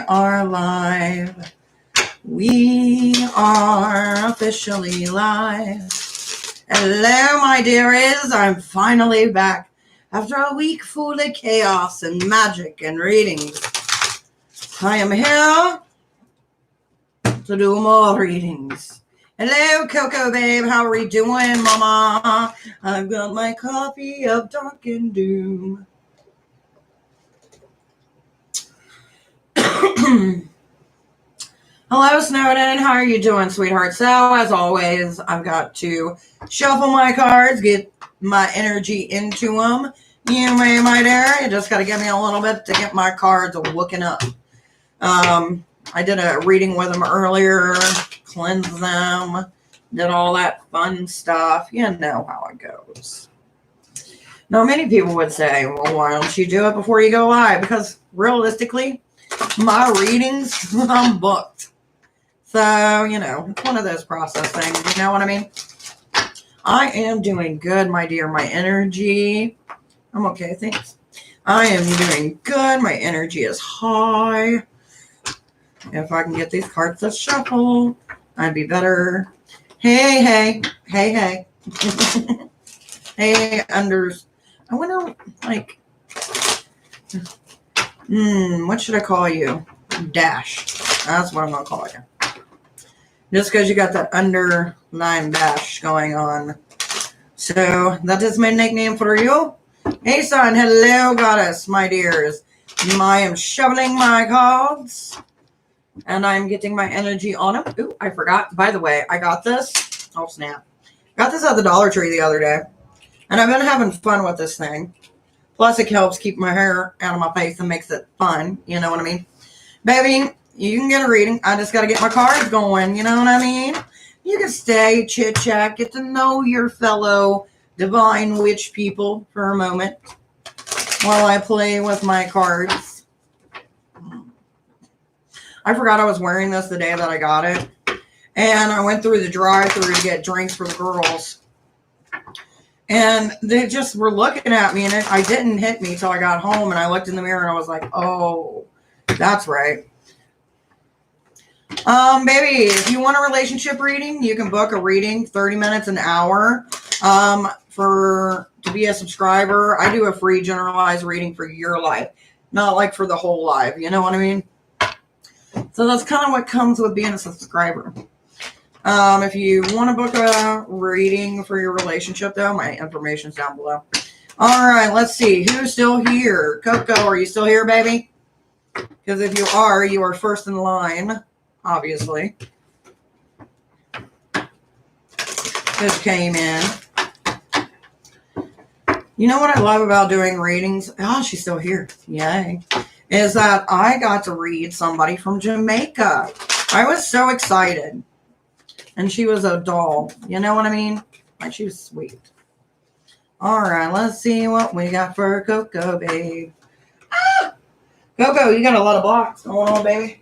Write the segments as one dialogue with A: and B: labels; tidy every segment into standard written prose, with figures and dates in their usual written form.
A: are live. We are officially live. Hello, my dearies. I'm finally back after a week full of chaos and magic and readings. I am here to do more readings. Hello, Coco, babe. How are you doing, mama? I've got my coffee of Dunkin' Doom. Hello, Snowden. How are you doing, sweetheart? So, as always, I've got to shuffle my cards, get my energy into them. You may, my dear. You just got to give me a little bit to get my cards looking up. I did a reading with them earlier, cleansed them, did all that fun stuff. You know how it goes. Now, many people would say, well, why don't you do it before you go live? Because realistically, my readings, I'm booked. So, you know, it's one of those process things. You know what I mean? I am doing good, my dear. My energy, I'm okay, thanks. I am doing good. My energy is high. If I can get these cards to shuffle, I'd be better. Hey, hey. Hey, hey. Hey, unders. I wonder, like, what should I call you? Dash. That's what I'm going to call you. Just because you got that underline dash going on. So, that is my nickname for you. Hey, son. Hello, goddess, my dears. I am shoveling my cards. And I'm getting my energy on them. Ooh, I forgot. By the way, I got this. Oh, snap. Got this at the Dollar Tree the other day. And I've been having fun with this thing. Plus, it helps keep my hair out of my face and makes it fun. You know what I mean? Baby, you can get a reading. I just got to get my cards going. You know what I mean? You can stay, chit-chat, get to know your fellow divine witch people for a moment while I play with my cards. I forgot I was wearing this the day that I got it. And I went through the drive-thru to get drinks for the girls. And they just were looking at me, and it didn't hit me till I got home. And I looked in the mirror, and I was like, oh, that's right. Baby, if you want a relationship reading, you can book a reading, 30 minutes, an hour. To be a subscriber, I do a free generalized reading for your life. Not like for the whole life. You know what I mean? So that's kind of what comes with being a subscriber. If you want to book a reading for your relationship, though, my information's down below. All right, let's see. Who's still here? Coco, are you still here, baby? Because if you are first in line, obviously. Just came in. You know what I love about doing readings? Oh, she's still here. Yay. Is that I got to read somebody from Jamaica. I was so excited. And she was a doll. You know what I mean? Like, she was sweet. All right, let's see what we got for Coco, babe. Ah! Coco, you got a lot of blocks going on, baby.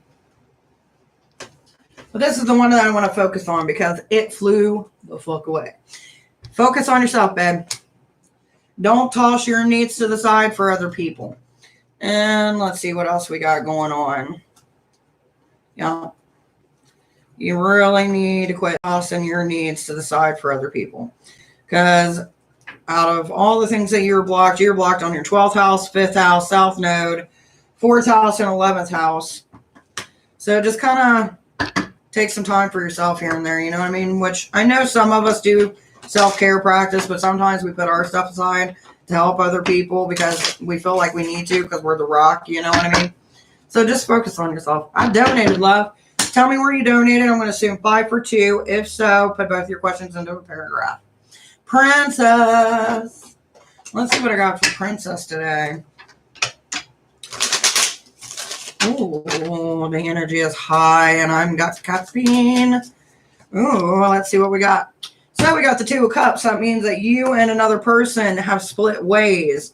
A: But this is the one that I want to focus on because it flew the fuck away. Focus on yourself, babe. Don't toss your needs to the side for other people. And let's see what else we got going on. Yeah. You really need to quit tossing your needs to the side for other people. Because out of all the things that you're blocked on your 12th house, 5th house, South Node, 4th house, and 11th house. So just kind of take some time for yourself here and there, you know what I mean? Which I know some of us do self-care practice, but sometimes we put our stuff aside to help other people because we feel like we need to because we're the rock, you know what I mean? So just focus on yourself. I donated, love. Tell me where you donated. I'm going to assume 5 for 2. If so, put both your questions into a paragraph. Princess. Let's see what I got for Princess today. Ooh, the energy is high and I've got caffeine. Ooh, let's see what we got. So we got the 2 of Cups. That means that you and another person have split ways.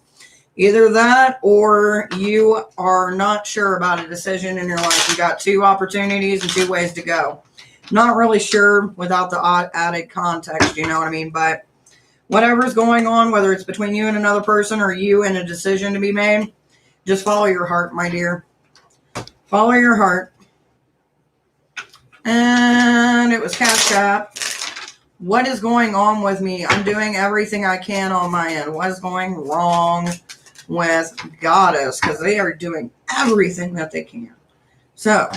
A: Either that or you are not sure about a decision in your life. You got 2 opportunities and 2 ways to go. Not really sure without the added context, you know what I mean? But whatever's going on, whether it's between you and another person or you and a decision to be made, just follow your heart, my dear. Follow your heart. And it was cashapp. What is going on with me? I'm doing everything I can on my end. What is going wrong with Goddess? Because they are doing everything that they can. So,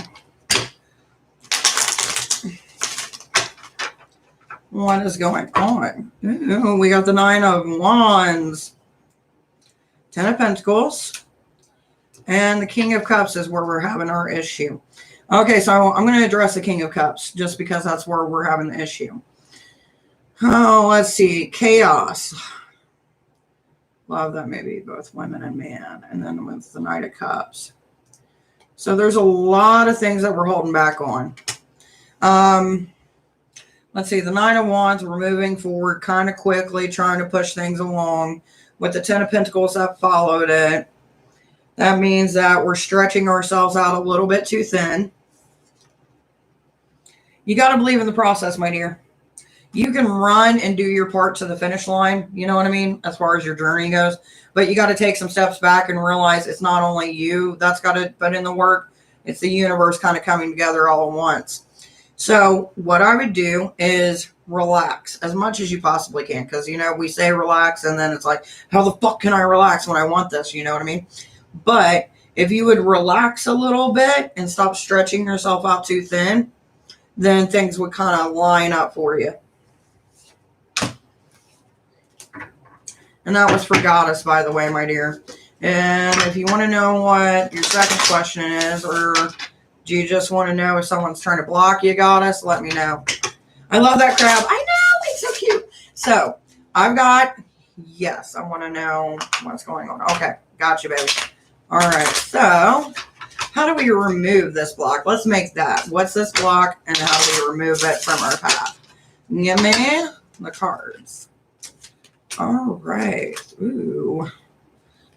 A: what is going on? Ooh, we got the 9 of Wands, 10 of Pentacles, and the King of Cups is where we're having our issue. Okay, so I'm going to address the King of Cups just because that's where we're having the issue. Oh, let's see. Chaos. Love that maybe both women and man. And then with the Knight of Cups. So there's a lot of things that we're holding back on. Let's see. The 9 of Wands, we're moving forward kind of quickly, trying to push things along. With the 10 of Pentacles that followed it. That means that we're stretching ourselves out a little bit too thin. You got to believe in the process, my dear. You can run and do your part to the finish line, you know what I mean, as far as your journey goes. But you got to take some steps back and realize it's not only you that's got to put in the work. It's the universe kind of coming together all at once. So what I would do is relax as much as you possibly can. Because, you know, we say relax and then it's like, how the fuck can I relax when I want this? You know what I mean? But if you would relax a little bit and stop stretching yourself out too thin, then things would kind of line up for you. And that was for Goddess, by the way, my dear. And if you want to know what your second question is, or do you just want to know if someone's trying to block you, Goddess, let me know. I love that crab. I know, it's so cute. So, I've got, yes, I want to know what's going on. Okay, gotcha, baby. All right, so how do we remove this block? Let's make that. What's this block, and how do we remove it from our path? Give me the cards. All right. Ooh.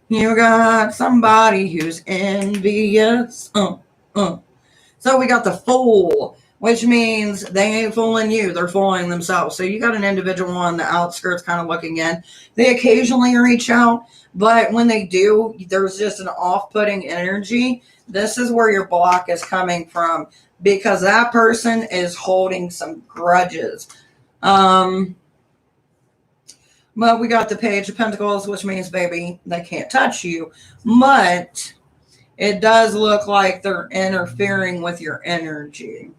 A: You got somebody who's envious. So we got the Fool, which means they ain't fooling you. They're fooling themselves. So you got an individual on the outskirts kind of looking in. They occasionally reach out, but when they do, there's just an off-putting energy. This is where your block is coming from because that person is holding some grudges. Well, we got the Page of Pentacles, which means, baby, they can't touch you. But it does look like they're interfering with your energy.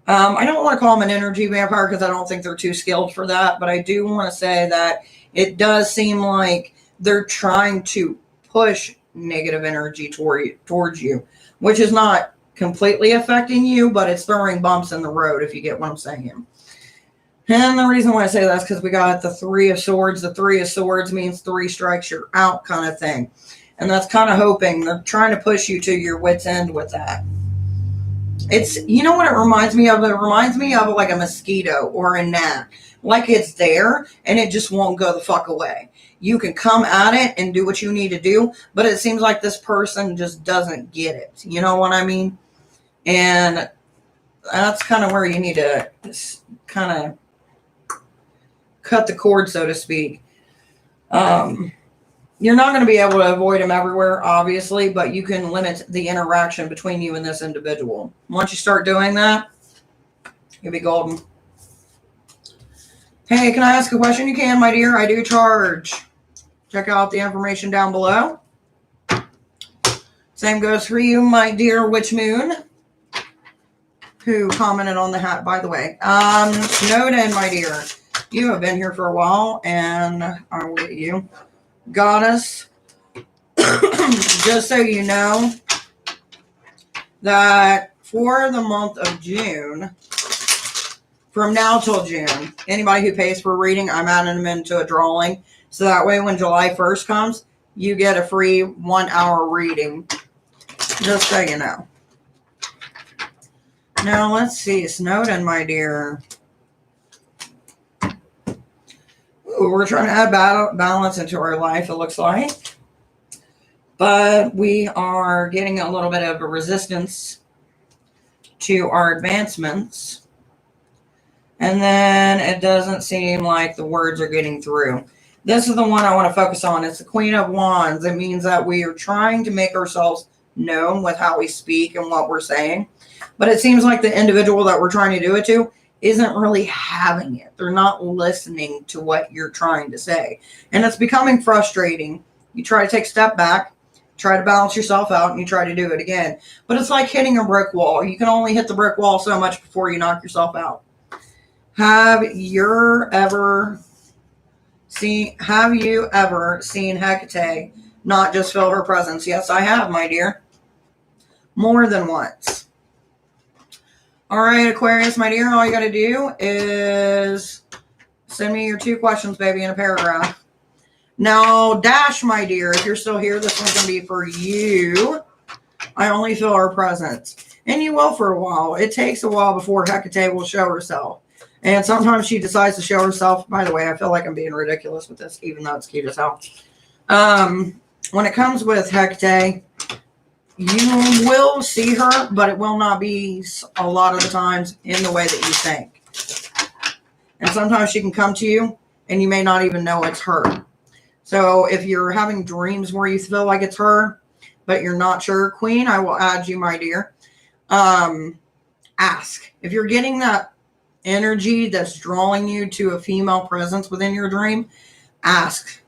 A: I don't want to call them an energy vampire because I don't think they're too skilled for that. But I do want to say that it does seem like they're trying to push negative energy towards you, which is not completely affecting you, but it's throwing bumps in the road, if you get what I'm saying. And the reason why I say that is because we got the 3 of Swords. The 3 of Swords means 3 strikes, you're out kind of thing. And that's kind of hoping. They're trying to push you to your wit's end with that. It's, you know what it reminds me of? It reminds me of like a mosquito or a gnat. Like it's there and it just won't go the fuck away. You can come at it and do what you need to do, but it seems like this person just doesn't get it. You know what I mean? And that's kind of where you need to kind of cut the cord, so to speak. You're not going to be able to avoid them everywhere, obviously, but you can limit the interaction between you and this individual. Once you start doing that, you'll be golden. Hey, can I ask a question? You can, my dear. I do charge. Check out the information down below. Same goes for you, my dear Witch Moon, who commented on the hat, by the way. Snowden, my dear. You have been here for a while, and I will get you. Goddess, just so you know, that for the month of June, from now till June, anybody who pays for a reading, I'm adding them into a drawing. So that way when July 1st comes, you get a free 1-hour reading. Just so you know. Now, let's see. Snowden, my dear. Ooh, we're trying to add balance into our life, it looks like. But we are getting a little bit of a resistance to our advancements. And then it doesn't seem like the words are getting through. This is the one I want to focus on. It's the Queen of Wands. It means that we are trying to make ourselves known with how we speak and what we're saying. But it seems like the individual that we're trying to do it to isn't really having it. They're not listening to what you're trying to say. And it's becoming frustrating. You try to take a step back, try to balance yourself out, and you try to do it again. But it's like hitting a brick wall. You can only hit the brick wall so much before you knock yourself out. Have you ever seen Hecate not just feel her presence? Yes, I have, my dear. More than once. All right, Aquarius, my dear, all you got to do is send me your 2 questions, baby, in a paragraph. Now, Dash, my dear, if you're still here, this one's going to be for you. I only feel her presence. And you will for a while. It takes a while before Hecate will show herself. And sometimes she decides to show herself. By the way, I feel like I'm being ridiculous with this, even though it's cute as hell. When it comes with Hecate, you will see her, but it will not be a lot of the times in the way that you think. And sometimes she can come to you, and you may not even know it's her. So if you're having dreams where you feel like it's her, but you're not sure, Queen, I will add you, my dear. Ask. If you're getting that energy that's drawing you to a female presence within your dream, ask,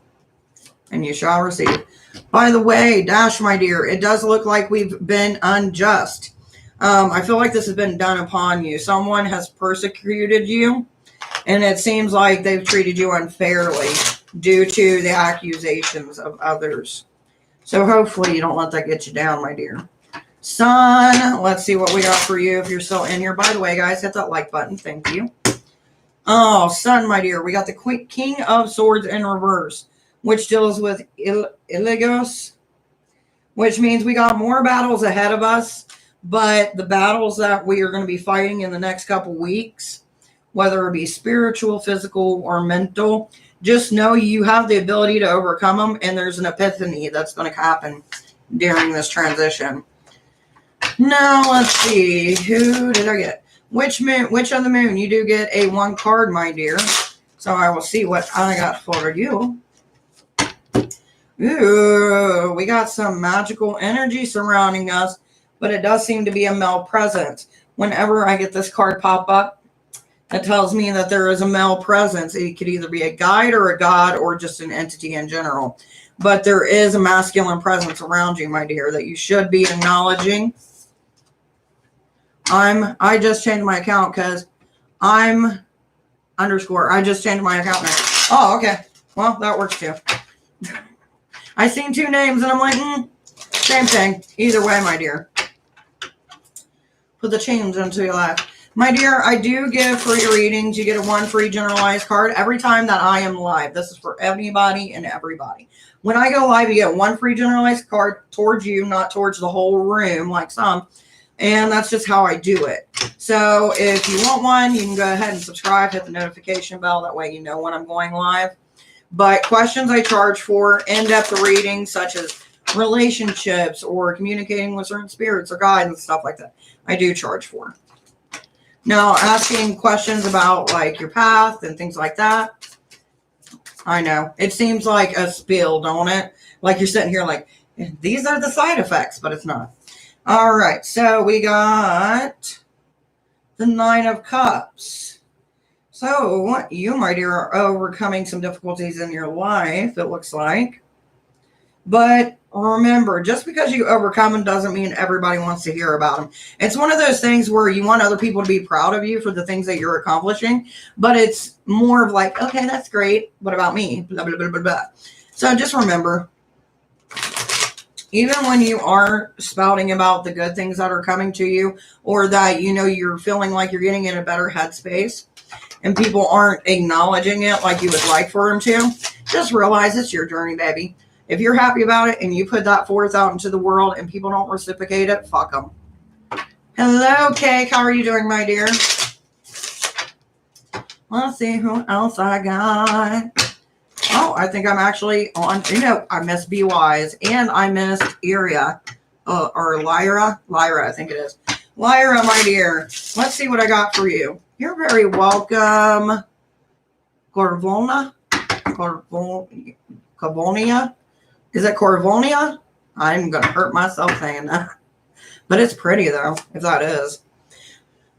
A: and you shall receive. By the way, Dash, my dear, it does look like we've been unjust. I feel like this has been done upon you. Someone has persecuted you, and it seems like they've treated you unfairly due to the accusations of others. So hopefully you don't let that get you down, my dear. Sun, let's see what we got for you if you're still in here. By the way, guys, hit that like button. Thank you. Oh, Sun, my dear, we got the King of Swords in reverse, which deals with Iligos, which means we got more battles ahead of us, but the battles that we are going to be fighting in the next couple weeks, whether it be spiritual, physical, or mental, just know you have the ability to overcome them, and there's an epiphany that's going to happen during this transition. Now, let's see. Who did I get? Which of the moon? You do get a 1 card, my dear. So I will see what I got for you. Ooh, we got some magical energy surrounding us, but it does seem to be a male presence. Whenever I get this card pop up, it tells me that there is a male presence. It could either be a guide or a god or just an entity in general. But there is a masculine presence around you, my dear, that you should be acknowledging. I just changed my account because I just changed my account name. Oh, okay. Well, that works too. I seen 2 names and I'm like, same thing. Either way, my dear. Put the change into your life. My dear, I do give free readings. You get a 1 free generalized card every time that I am live. This is for anybody and everybody. When I go live, you get 1 free generalized card towards you, not towards the whole room like some. And that's just how I do it. So if you want one, you can go ahead and subscribe, hit the notification bell. That way you know when I'm going live. But questions I charge for, in-depth readings such as relationships or communicating with certain spirits or guides and stuff like that, I do charge for. Now, asking questions about like your path and things like that, I know. It seems like a spill, don't it? Like you're sitting here like, these are the side effects, but it's not. All right, so we got the 9 of Cups. So you, my dear, are overcoming some difficulties in your life, it looks like. But remember, just because you overcome them doesn't mean everybody wants to hear about them. It's one of those things where you want other people to be proud of you for the things that you're accomplishing, but it's more of like, okay, that's great. What about me? Blah, blah, blah, blah, blah. So just remember, even when you are spouting about the good things that are coming to you, or that you know you're feeling like you're getting in a better headspace and people aren't acknowledging it like you would like for them to, just realize it's your journey, baby. If you're happy about it and you put that forth out into the world and people don't reciprocate it, fuck them. Hello, Cake. How are you doing, my dear? Let's see who else I got. Oh, I think I'm actually on, I missed Be Wise and I missed Iria, or Lyra, I think it is. Lyra, my dear, let's see what I got for you. You're very welcome. Corvonia? Is it Corvonia? I'm going to hurt myself saying that. But it's pretty, though, if that is.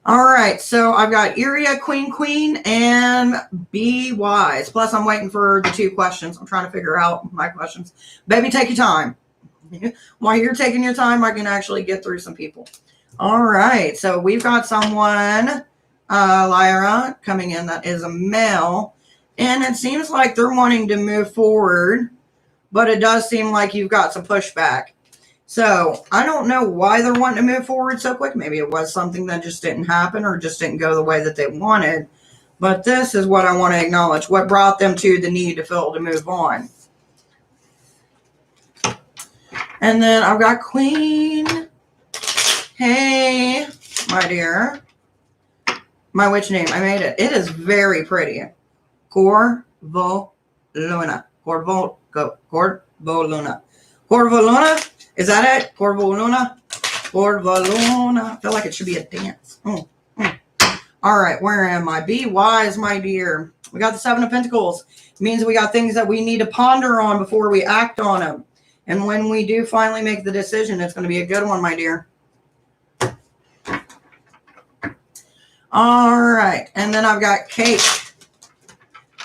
A: All right, so I've got Iria, Queen, and Be Wise. Plus, I'm waiting for the 2 questions. I'm trying to figure out my questions. Baby, take your time. While you're taking your time, I can actually get through some people. All right, so we've got someone, Lyra, coming in that is a male. And it seems like they're wanting to move forward, but it does seem like you've got some pushback. So I don't know why they're wanting to move forward so quick. Maybe it was something that just didn't happen or just didn't go the way that they wanted. But this is what I want to acknowledge. What brought them to the need to feel to move on. And then I've got Queen. Hey, my dear. My witch name. I made it. It is very pretty. Corvoluna. Corvoluna. Corvoluna. Is that it? Corvoluna? Corvoluna. I feel like it should be a dance. All right, where am I? Be wise, my dear. We got the 7 of Pentacles. It means we got things that we need to ponder on before we act on them. And when we do finally make the decision, it's going to be a good one, my dear. All right, and then I've got cake.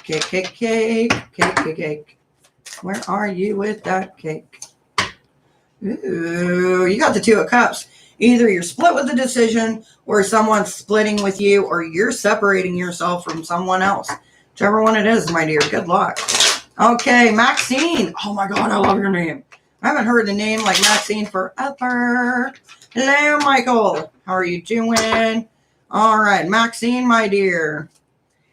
A: Cake. Where are you with that cake? Ooh, you got the 2 of Cups. Either you're split with a decision, or someone's splitting with you, or you're separating yourself from someone else. Whichever one it is, my dear. Good luck. Okay, Maxine. Oh my God, I love your name. I haven't heard the name like Maxine forever. Hello, Michael. How are you doing? All right, Maxine, my dear.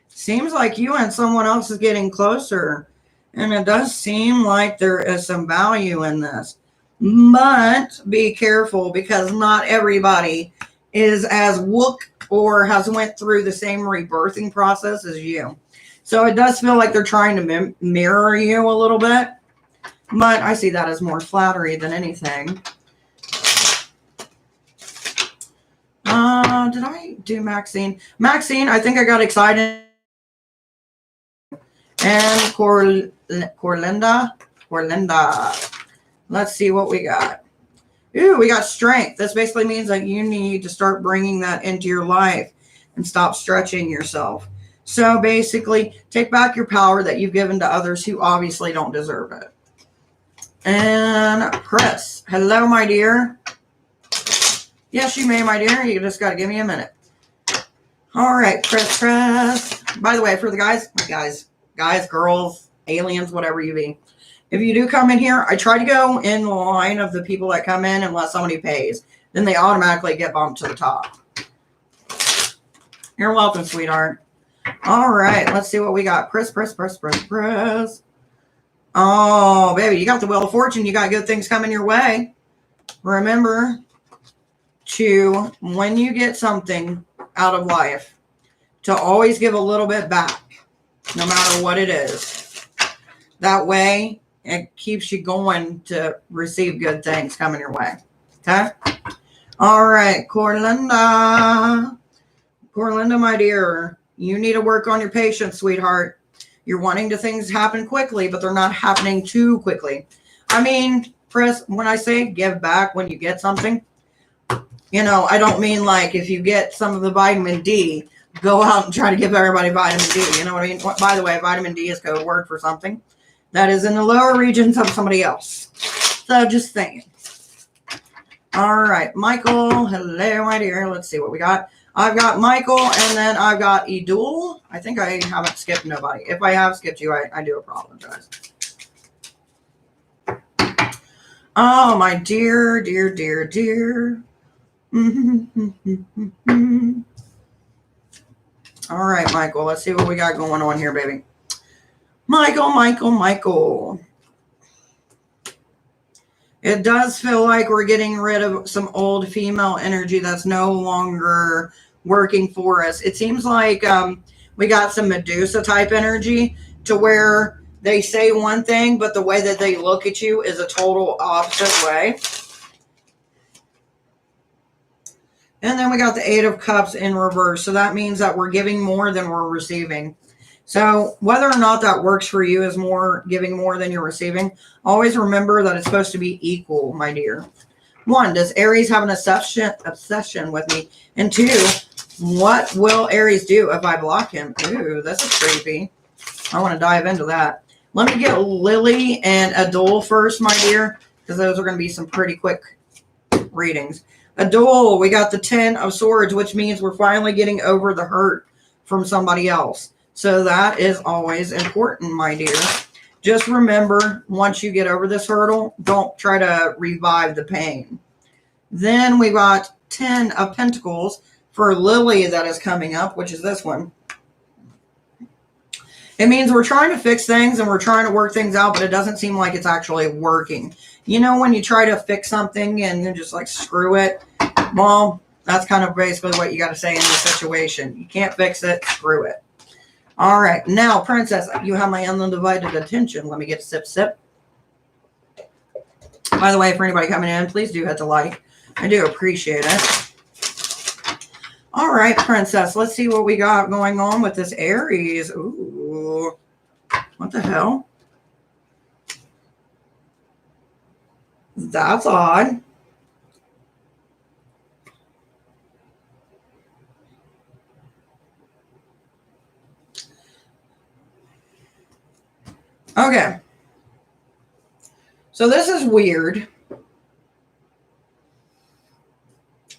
A: Seems like you and someone else is getting closer. And it does seem like there is some value in this. But be careful, because not everybody is as or has went through the same rebirthing process as you. So it does feel like they're trying to mirror you a little bit. But I see that as more flattery than anything. Did I do Maxine? Maxine, I think I got excited. And Corlinda. Let's see what we got. Ooh, we got strength. This basically means that you need to start bringing that into your life and stop stretching yourself. So basically, take back your power that you've given to others who obviously don't deserve it. And Chris. Hello, my dear. Yes, you may, my dear. You just got to give me a minute. All right, Chris. By the way, for the guys, girls, aliens, whatever you be. If you do come in here, I try to go in the line of the people that come in unless somebody pays. Then they automatically get bumped to the top. You're welcome, sweetheart. All right, let's see what we got. Chris. Oh, baby, you got the Wheel of Fortune. You got good things coming your way. Remember to, when you get something out of life, to always give a little bit back, no matter what it is. That way, it keeps you going to receive good things coming your way. Okay? All right, Corlinda, my dear, you need to work on your patience, sweetheart. You're wanting to things happen quickly, but they're not happening too quickly. I mean, Chris, when I say give back when you get something, you know, I don't mean like if you get some of the vitamin D, go out and try to give everybody vitamin D. You know what I mean? By the way, vitamin D is code word for something that is in the lower regions of somebody else. So just saying. All right, Michael. Hello, my dear. Let's see what we got. I've got Michael, and then I've got Edul. I think I haven't skipped nobody. If I have skipped you, I do apologize. Oh, my dear. All right, Michael. Let's see what we got going on here, baby. Michael. It does feel like we're getting rid of some old female energy that's no longer working for us. It seems like we got some Medusa type energy to where they say one thing, but the way that they look at you is a total opposite way. And then we got the 8 of Cups in reverse. So that means that we're giving more than we're receiving. So whether or not that works for you is more giving more than you're receiving. Always remember that it's supposed to be equal, my dear. 1, does Aries have an obsession with me? And 2, what will Aries do if I block him? Ooh, this is creepy. I want to dive into that. Let me get Lily and Adol first, my dear, because those are going to be some pretty quick readings. Adol, we got the 10 of Swords, which means we're finally getting over the hurt from somebody else. So that is always important, my dear. Just remember, once you get over this hurdle, don't try to revive the pain. Then we got 10 of Pentacles for Lily that is coming up, which is this one. It means we're trying to fix things and we're trying to work things out, but it doesn't seem like it's actually working. You know, when you try to fix something and you're just like, screw it. Well, that's kind of basically what you got to say in this situation. You can't fix it. Screw it. All right. Now, Princess, you have my undivided attention. Let me get a sip. By the way, for anybody coming in, please do hit the like. I do appreciate it. All right, Princess, let's see what we got going on with this Aries. Ooh, what the hell? That's odd. Okay. So this is weird.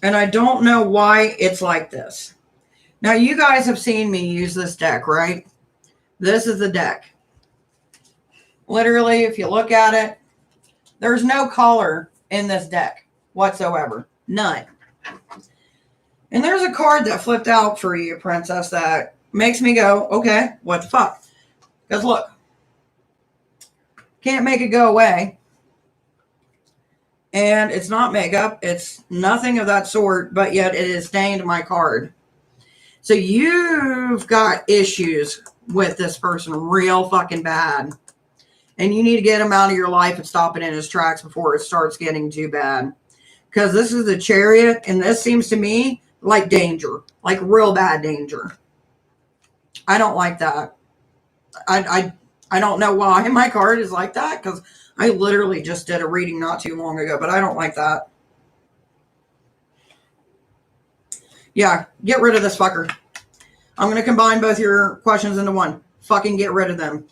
A: And I don't know why it's like this. Now, you guys have seen me use this deck, right? This is the deck. Literally, if you look at it, there's no color in this deck whatsoever. None. And there's a card that flipped out for you, Princess, that makes me go, okay, what the fuck? Because look, can't make it go away. And it's not makeup. It's nothing of that sort, but yet it is stained my card. So you've got issues with this person real fucking bad. And you need to get him out of your life and stop it in his tracks before it starts getting too bad. Because this is the Chariot, and this seems to me like danger. Like real bad danger. I don't like that. I don't know why my card is like that, because I literally just did a reading not too long ago, but I don't like that. Yeah, get rid of this fucker. I'm going to combine both your questions into one. Fucking get rid of them.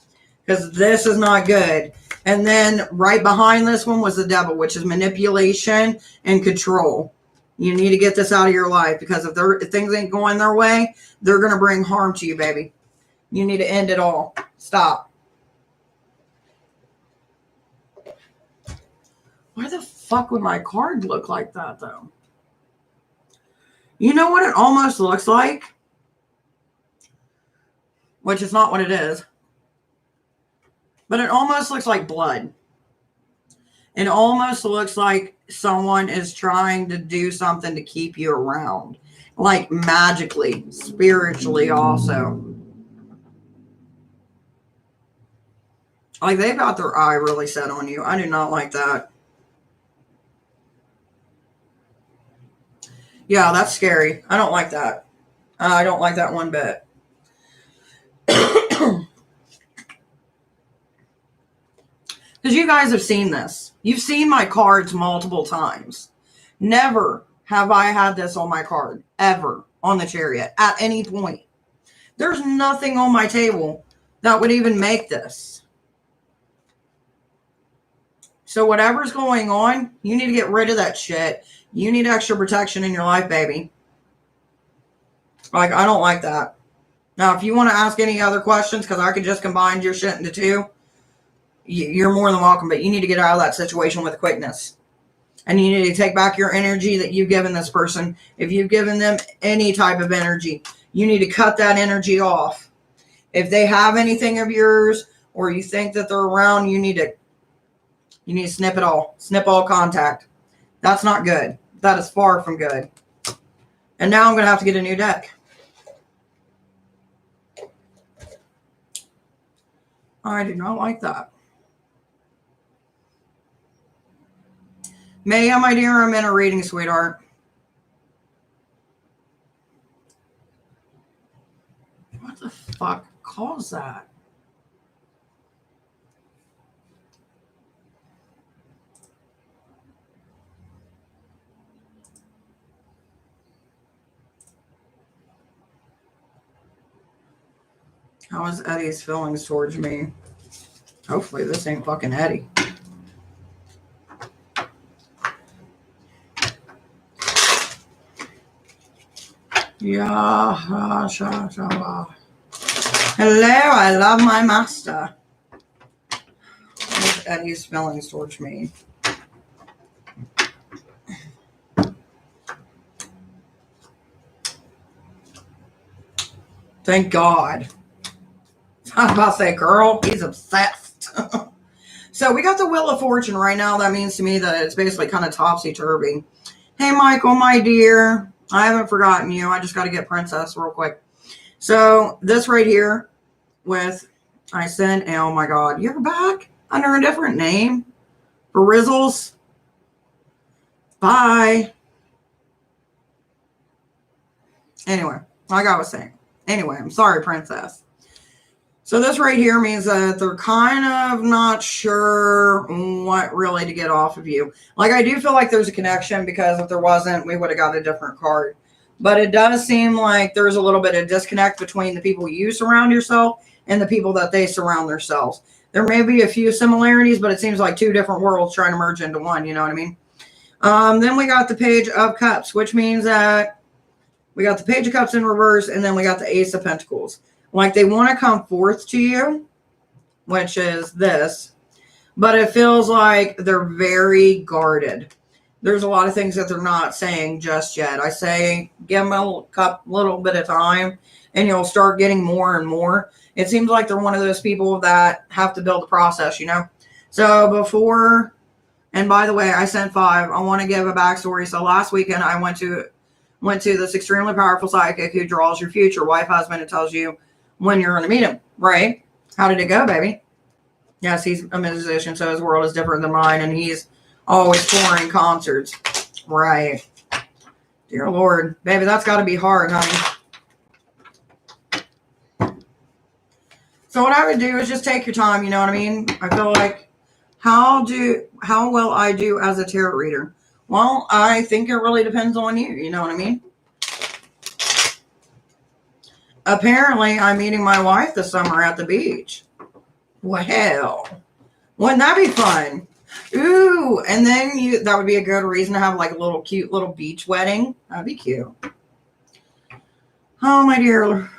A: Because this is not good. And then right behind this one was the Devil, which is manipulation and control. You need to get this out of your life, because if things ain't going their way, they're going to bring harm to you, baby. You need to end it all. Stop. Why the fuck would my card look like that, though? You know what it almost looks like? Which is not what it is. But it almost looks like blood. It almost looks like someone is trying to do something to keep you around. Like magically, spiritually also. Like they've got their eye really set on you. I do not like that. Yeah, that's scary. I don't like that. I don't like that one bit. Because you guys have seen this. You've seen my cards multiple times. Never have I had this on my card. Ever. On the Chariot. At any point. There's nothing on my table that would even make this. So whatever's going on, you need to get rid of that shit. You need extra protection in your life, baby. Like, I don't like that. Now, if you want to ask any other questions, because I could just combine your shit into two, you're more than welcome. But you need to get out of that situation with quickness. And you need to take back your energy that you've given this person. If you've given them any type of energy, you need to cut that energy off. If they have anything of yours, or you think that they're around, you need to snip it all. Snip all contact. That's not good. That is far from good. And now I'm going to have to get a new deck. I do not like that. Maya, my dear, I'm in a reading, sweetheart. What the fuck? caused that? How is Eddie's feelings towards me? Hopefully this ain't fucking Eddie. Yeah. Hello, I love my master. What's Eddie's feelings towards me? Thank God. I was about to say, girl, he's obsessed. So we got the Wheel of Fortune right now. That means to me that it's basically kind of topsy-turvy. Hey, Michael, my dear. I haven't forgotten you. I just got to get Princess real quick. So this right here with, I sent, oh my God, you're back under a different name for Rizzles. Bye. Anyway, like I was saying. Anyway, I'm sorry, Princess. So this right here means that they're kind of not sure what really to get off of you. Like, I do feel like there's a connection, because if there wasn't, we would have got a different card. But it does seem like there's a little bit of disconnect between the people you surround yourself and the people that they surround themselves. There may be a few similarities, but it seems like two different worlds trying to merge into one. You know what I mean? Then we got the Page of Cups, which means that we got the Page of Cups in reverse, and then we got the Ace of Pentacles. Like, they want to come forth to you, which is this, but it feels like they're very guarded. There's a lot of things that they're not saying just yet. I say give them a little bit of time, and you'll start getting more and more. It seems like they're one of those people that have to build the process, you know? So before, and by the way, I sent 5. I want to give a backstory. So last weekend, I went to this extremely powerful psychic who draws your future wife, husband, and tells you when you're going to meet him, right? How did it go, baby? Yes, he's a musician, so his world is different than mine, and he's always touring concerts. Right. Dear Lord. Baby, that's got to be hard, honey. So what I would do is just take your time, you know what I mean? I feel like, how will I do as a tarot reader? Well, I think it really depends on you, you know what I mean? Apparently, I'm meeting my wife this summer at the beach. Well, wouldn't that be fun? Ooh, and then that would be a good reason to have like a little cute little beach wedding. That'd be cute. Oh, my dear.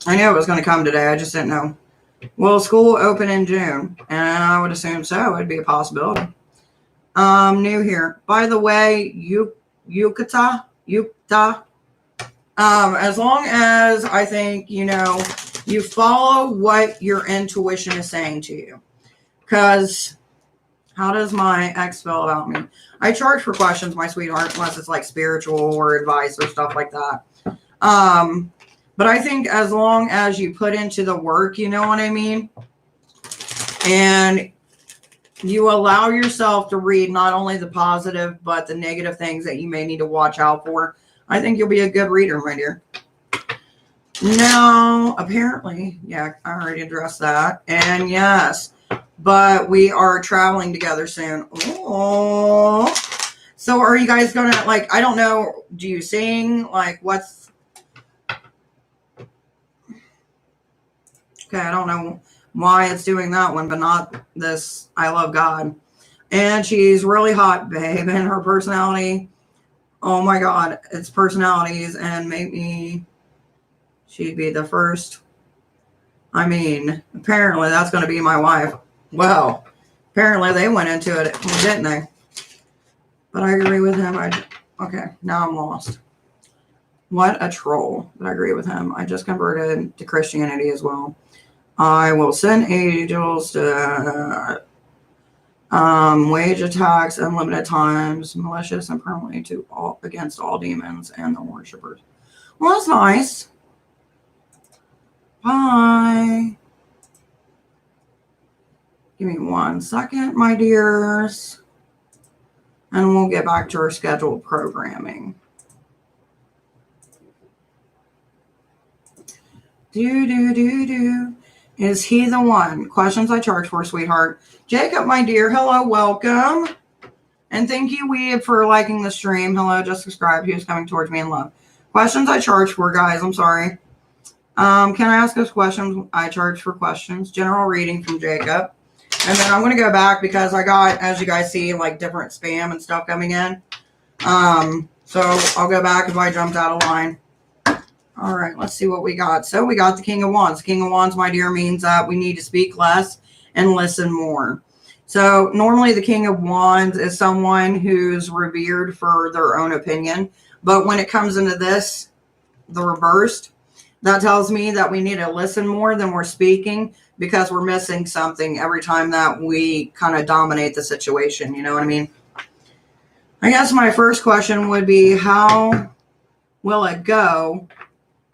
A: I knew it was going to come today. I just didn't know. Will school open in June? And I would assume so. It'd be a possibility. New here. By the way, Yukta. As long as I think, you follow what your intuition is saying to you. Because how does my ex feel about me? I charge for questions, my sweetheart, unless it's like spiritual or advice or stuff like that. But I think as long as you put into the work, you know what I mean? And you allow yourself to read not only the positive, but the negative things that you may need to watch out for. I think you'll be a good reader, my dear. Now, apparently, yeah, I already addressed that. And yes, but we are traveling together soon. Oh, so are you guys going to, like, I don't know, do you sing? Like, what's, okay, I don't know why it's doing that one, but not this I Love God. And she's really hot, babe, and her personality, oh my God, it's personalities, and maybe she'd be the first. I mean, apparently that's going to be my wife. Well, apparently they went into it, didn't they? But I agree with him. Okay, now I'm lost. What a troll. But I agree with him. I just converted to Christianity as well. I will send angels to wage attacks unlimited times, malicious and permanently against all demons and the worshippers. Well, that's nice. Bye. Give me 1 second, my dears. And we'll get back to our scheduled programming. Is he the one? Questions I charge for, sweetheart. Jacob, my dear, hello, welcome. And thank you, Weeb, for liking the stream. Hello, just subscribed. He was coming towards me in love. Questions I charge for, guys. I'm sorry. Can I ask us questions? I charge for questions. General reading from Jacob. And then I'm going to go back because I got, as you guys see, like different spam and stuff coming in. So I'll go back if I jumped out of line. All right, let's see what we got. So we got the King of Wands. King of Wands, my dear, means that we need to speak less and listen more. So normally the King of Wands is someone who's revered for their own opinion. But when it comes into this, the reversed, that tells me that we need to listen more than we're speaking because we're missing something every time that we kind of dominate the situation. You know what I mean? I guess my first question would be, how will it go?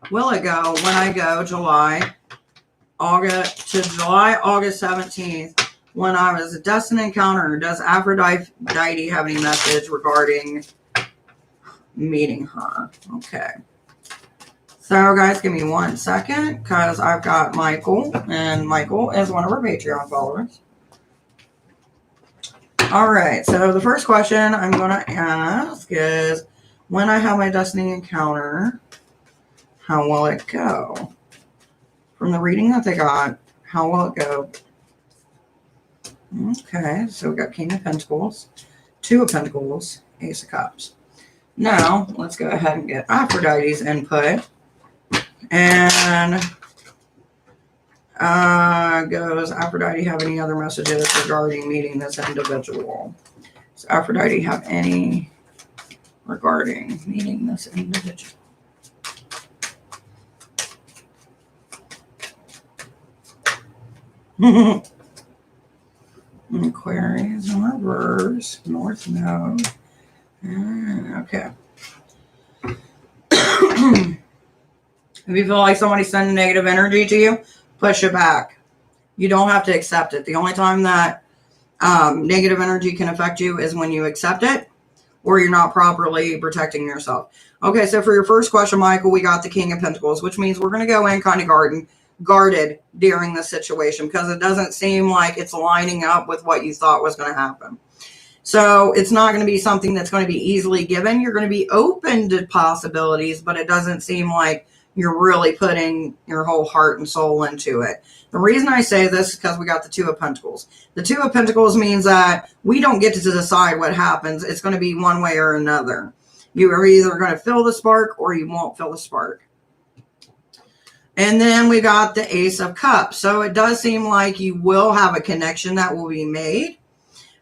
A: Will it go when I go July, August 17th when I was a destined encounter? Does Aphrodite have any message regarding meeting her? Okay. So, guys, give me 1 second because I've got Michael, and Michael is one of our Patreon followers. All right, so the first question I'm going to ask is, when I have my destiny encounter, how will it go? From the reading that they got, how will it go? Okay, so we got King of Pentacles, Two of Pentacles, Ace of Cups. Now, let's go ahead and get Aphrodite's input. And goes Aphrodite have any other messages regarding meeting this individual? Does Aphrodite have any regarding meeting this individual? Aquarius in reverse, North Node. Okay. If you feel like somebody's sending negative energy to you, push it back. You don't have to accept it. The only time that negative energy can affect you is when you accept it or you're not properly protecting yourself. Okay, so for your first question, Michael, we got the King of Pentacles, which means we're going to go in kind of guarded during this situation because it doesn't seem like it's lining up with what you thought was going to happen. So it's not going to be something that's going to be easily given. You're going to be open to possibilities, but it doesn't seem like you're really putting your whole heart and soul into it. The reason I say this is because we got the Two of Pentacles. The Two of Pentacles means that we don't get to decide what happens. It's going to be one way or another. You are either going to feel the spark or you won't feel the spark. And then we got the Ace of Cups. So it does seem like you will have a connection that will be made,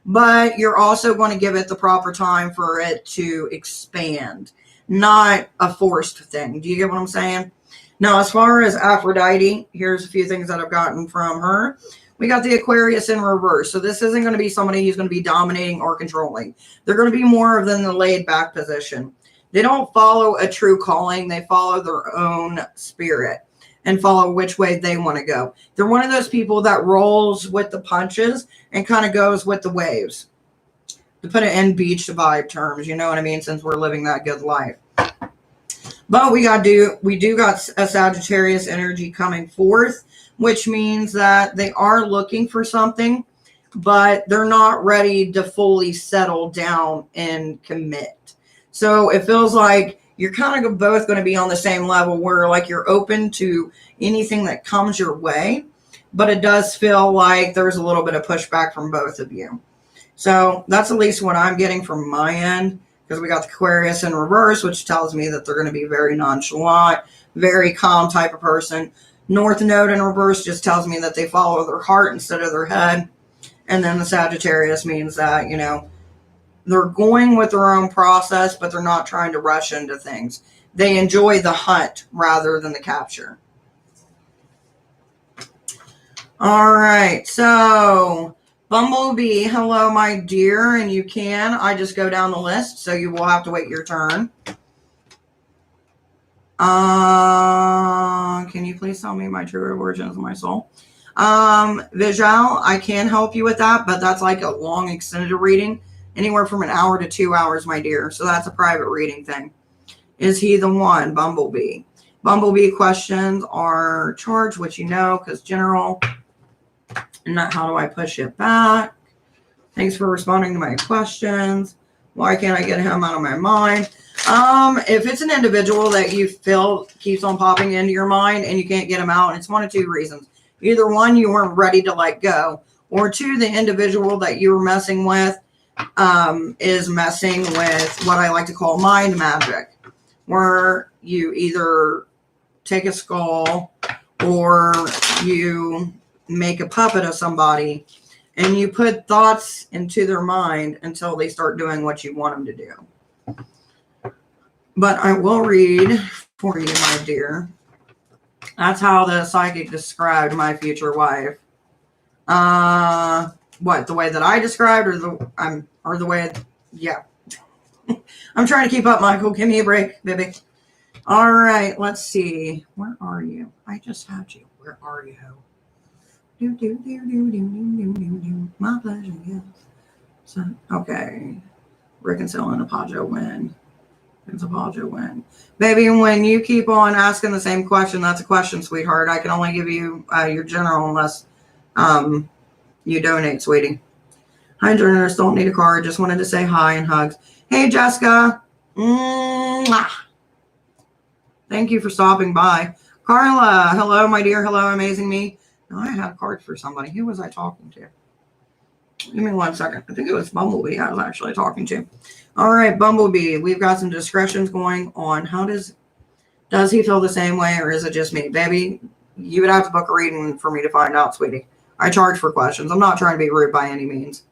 A: but you're also going to give it the proper time for it to expand, not a forced thing. Do you get what I'm saying? Now, as far as Aphrodite, here's a few things that I've gotten from her. We got the Aquarius in reverse. So this isn't going to be somebody who's going to be dominating or controlling. They're going to be more than the laid back position. They don't follow a true calling. They follow their own spirit and follow which way they want to go. They're one of those people that rolls with the punches and kind of goes with the waves. To put it in beach vibe terms, you know what I mean, since we're living that good life. But we do got a Sagittarius energy coming forth, which means that they are looking for something, but they're not ready to fully settle down and commit. So it feels like you're kind of both going to be on the same level where like you're open to anything that comes your way, but it does feel like there's a little bit of pushback from both of you. So that's at least what I'm getting from my end, because we got the Aquarius in reverse, which tells me that they're going to be very nonchalant, very calm type of person. North Node in reverse just tells me that they follow their heart instead of their head. And then the Sagittarius means that, you know, they're going with their own process, but they're not trying to rush into things. They enjoy the hunt rather than the capture. All right, so Bumblebee, hello, my dear, and you can. I just go down the list, so you will have to wait your turn. Can you please tell me my true origins of my soul? Visual, I can help you with that, but that's like a long extended reading. anywhere from an hour to 2 hours, my dear. So that's a private reading thing. Is he the one? Bumblebee. Bumblebee questions are charged, which you know, because general. And not how do I push it back? Thanks for responding to my questions. Why can't I get him out of my mind? If it's an individual that you feel keeps on popping into your mind and you can't get him out, it's one of two reasons. Either one, you weren't ready to let go, or two, the individual that you were messing with is messing with what I like to call mind magic, where you either take a skull or you make a puppet of somebody and you put thoughts into their mind until they start doing what you want them to do. But I will read for you, my dear. That's how the psychic described my future wife. What, the way that I described, or the way, yeah. I'm trying to keep up, Michael. Give me a break, baby. All right, let's see. Where are you? I just had you. Where are you? My pleasure, yes. So, okay. Reconcile and Apogeo win. It's Apogeo win. Baby, when you keep on asking the same question, that's a question, sweetheart. I can only give you your general unless you donate, sweetie. Hi, journalists. Don't need a card. Just wanted to say hi and hugs. Hey, Jessica. Mwah. Thank you for stopping by. Carla, hello, my dear. Hello, amazing me. No, I had a card for somebody. Who was I talking to? Give me 1 second. I think it was Bumblebee I was actually talking to. All right, Bumblebee. We've got some discussions going on. How does he feel the same way, or is it just me? Baby, you would have to book a reading for me to find out, sweetie. I charge for questions. I'm not trying to be rude by any means.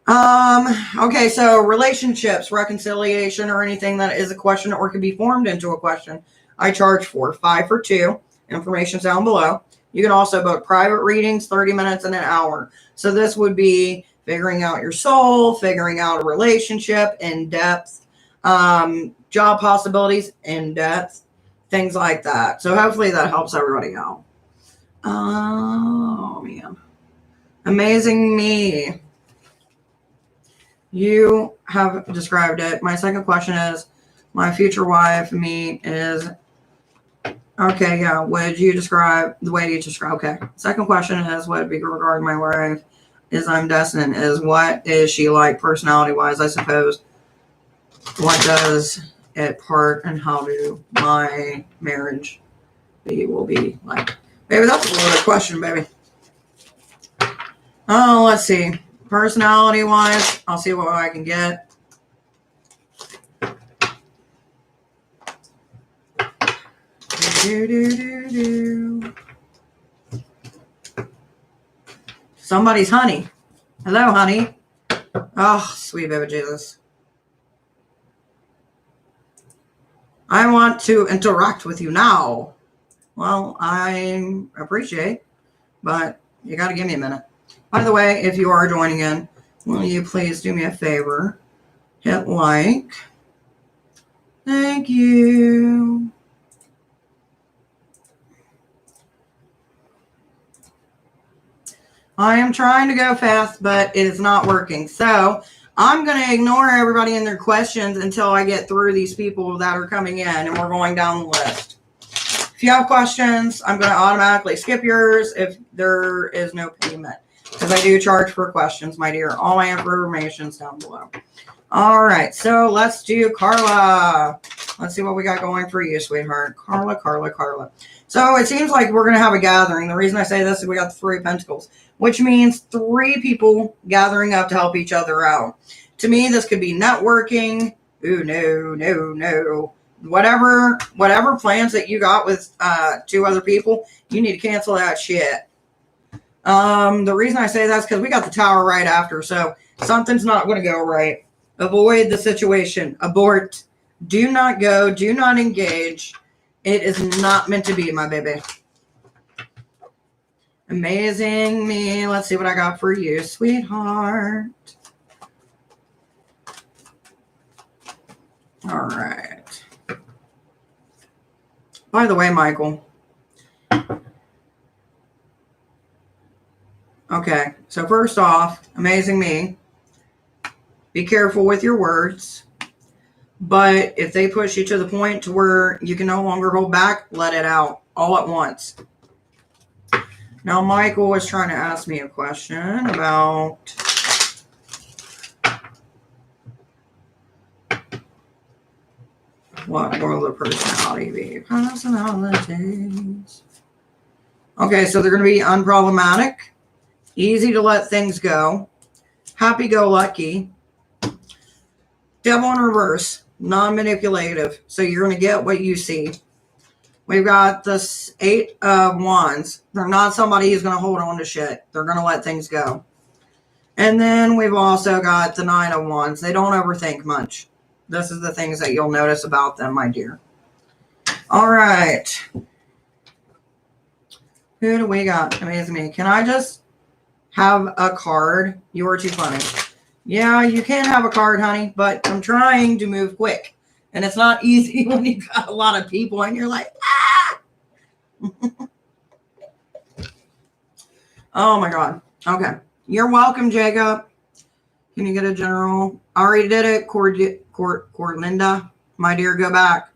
A: Okay, so relationships, reconciliation, or anything that is a question or can be formed into a question, I charge for 5 for 2. Information's down below. You can also book private readings, 30 minutes and an hour. So this would be figuring out your soul, figuring out a relationship in depth, job possibilities in depth, things like that. So hopefully that helps everybody out. Oh, man. Amazing me. You have described it. My second question is, my future wife, me, is... Okay, yeah. Would you describe the way you describe? Okay. Second question is, what would be regarding my wife? Is I'm destined? Is what is she like personality wise? I suppose. What does it part and how do my marriage will be like? Baby, that's a loaded question, baby. Oh, let's see. Personality wise, I'll see what I can get. Somebody's honey. Hello, honey. Oh, sweet baby Jesus. I want to interact with you now. Well, I appreciate, but you got to give me a minute. By the way, if you are joining in, will you please do me a favor? Hit like. Thank you. I am trying to go fast, but it is not working. So I'm going to ignore everybody and their questions until I get through these people that are coming in, and we're going down the list. If you have questions, I'm going to automatically skip yours if there is no payment, because I do charge for questions, my dear. All my information is down below. All right, so let's do Carla. Let's see what we got going for you, sweetheart. Carla. So it seems like we're going to have a gathering. The reason I say this is we got the 3 of Pentacles, which means 3 people gathering up to help each other out. To me, this could be networking. Ooh, no. Whatever plans that you got with 2 other people, you need to cancel that shit. The reason I say that is because we got the Tower right after, so something's not going to go right. Avoid the situation. Abort. Do not go. Do not engage. It is not meant to be, my baby. Amazing me. Let's see what I got for you, sweetheart. All right. By the way, Michael. Okay, so first off, amazing me. Be careful with your words. But if they push you to the point to where you can no longer hold back, let it out all at once. Now, Michael was trying to ask me a question about what will the personality be? Personalities. Okay, so they're going to be unproblematic, easy to let things go, happy-go-lucky, devil in reverse, non-manipulative. So you're going to get what you see. We've got the 8 of Wands. They're not somebody who's going to hold on to shit. They're going to let things go. And then we've also got the 9 of Wands. They don't overthink much. This is the things that you'll notice about them, my dear. All right. Who do we got? Amazing me. Can I just have a card? You are too funny. Yeah, you can have a card, honey, but I'm trying to move quick. And it's not easy when you got a lot of people and you're like, ah! Oh, my God. Okay. You're welcome, Jacob. Can you get a general? I already did it. Linda, my dear, go back.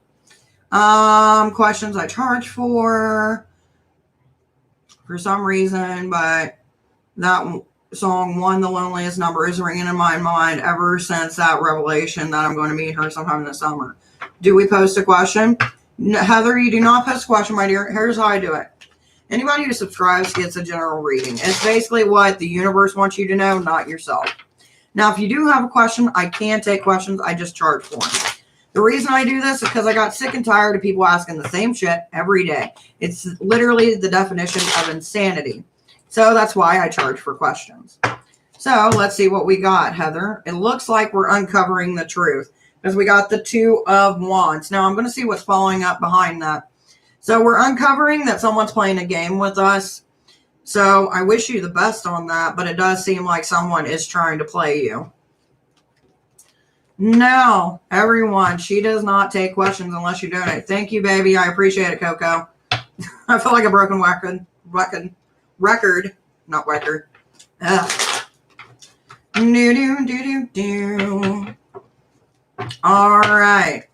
A: Questions I charge for some reason, but that song, One, the Loneliest Number, is ringing in my mind ever since that revelation that I'm going to meet her sometime in the summer. Do we post a question? No, Heather, you do not post a question, my dear. Here's how I do it. Anybody who subscribes gets a general reading. It's basically what the universe wants you to know, not yourself. Now, if you do have a question, I can take questions. I just charge for them. The reason I do this is because I got sick and tired of people asking the same shit every day. It's literally the definition of insanity. So that's why I charge for questions. So let's see what we got, Heather. It looks like we're uncovering the truth because we got the 2 of Wands. Now I'm going to see what's following up behind that. So we're uncovering that someone's playing a game with us. So I wish you the best on that, but it does seem like someone is trying to play you. Now, everyone, she does not take questions unless you donate. Thank you, baby. I appreciate it, Coco. I feel like a broken record. Not record. All right.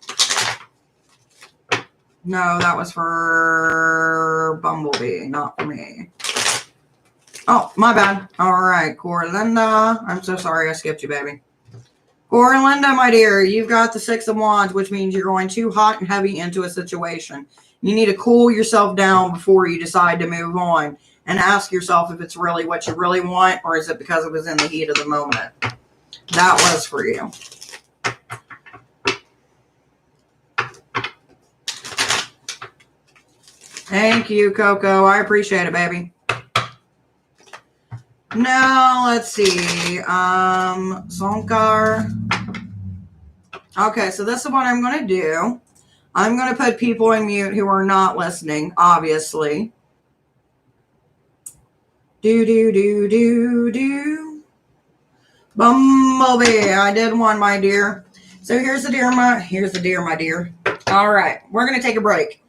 A: No, that was for Bumblebee, not for me. Oh, my bad. All right, Corlinda. I'm so sorry I skipped you, baby. Corlinda, my dear, you've got the 6 of Wands, which means you're going too hot and heavy into a situation. You need to cool yourself down before you decide to move on and ask yourself if it's really what you really want or is it because it was in the heat of the moment. That was for you. Thank you, Coco. I appreciate it, baby. Now, let's see. Sonkar. Okay, so this is what I'm going to do. I'm going to put people in mute who are not listening, obviously. Do. Bumblebee. I did one, my dear. So here's the deer, my dear. All right, we're going to take a break.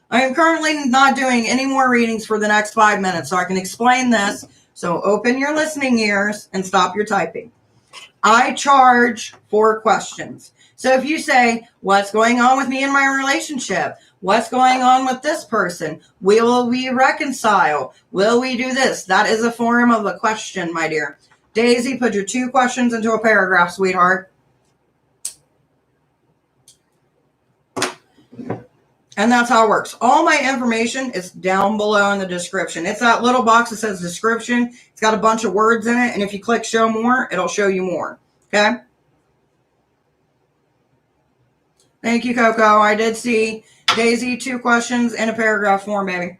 A: I am currently not doing any more readings for the next 5 minutes, so I can explain this. So open your listening ears and stop your typing. I charge for questions. So if you say, what's going on with me in my relationship? What's going on with this person? Will we reconcile? Will we do this? That is a form of a question, my dear. Daisy, put your 2 questions into a paragraph, sweetheart. And that's how it works. All my information is down below in the description. It's that little box that says description. It's got a bunch of words in it. And if you click show more, it'll show you more. Okay? Thank you, Coco. I did see Daisy 2 questions in a paragraph form, baby.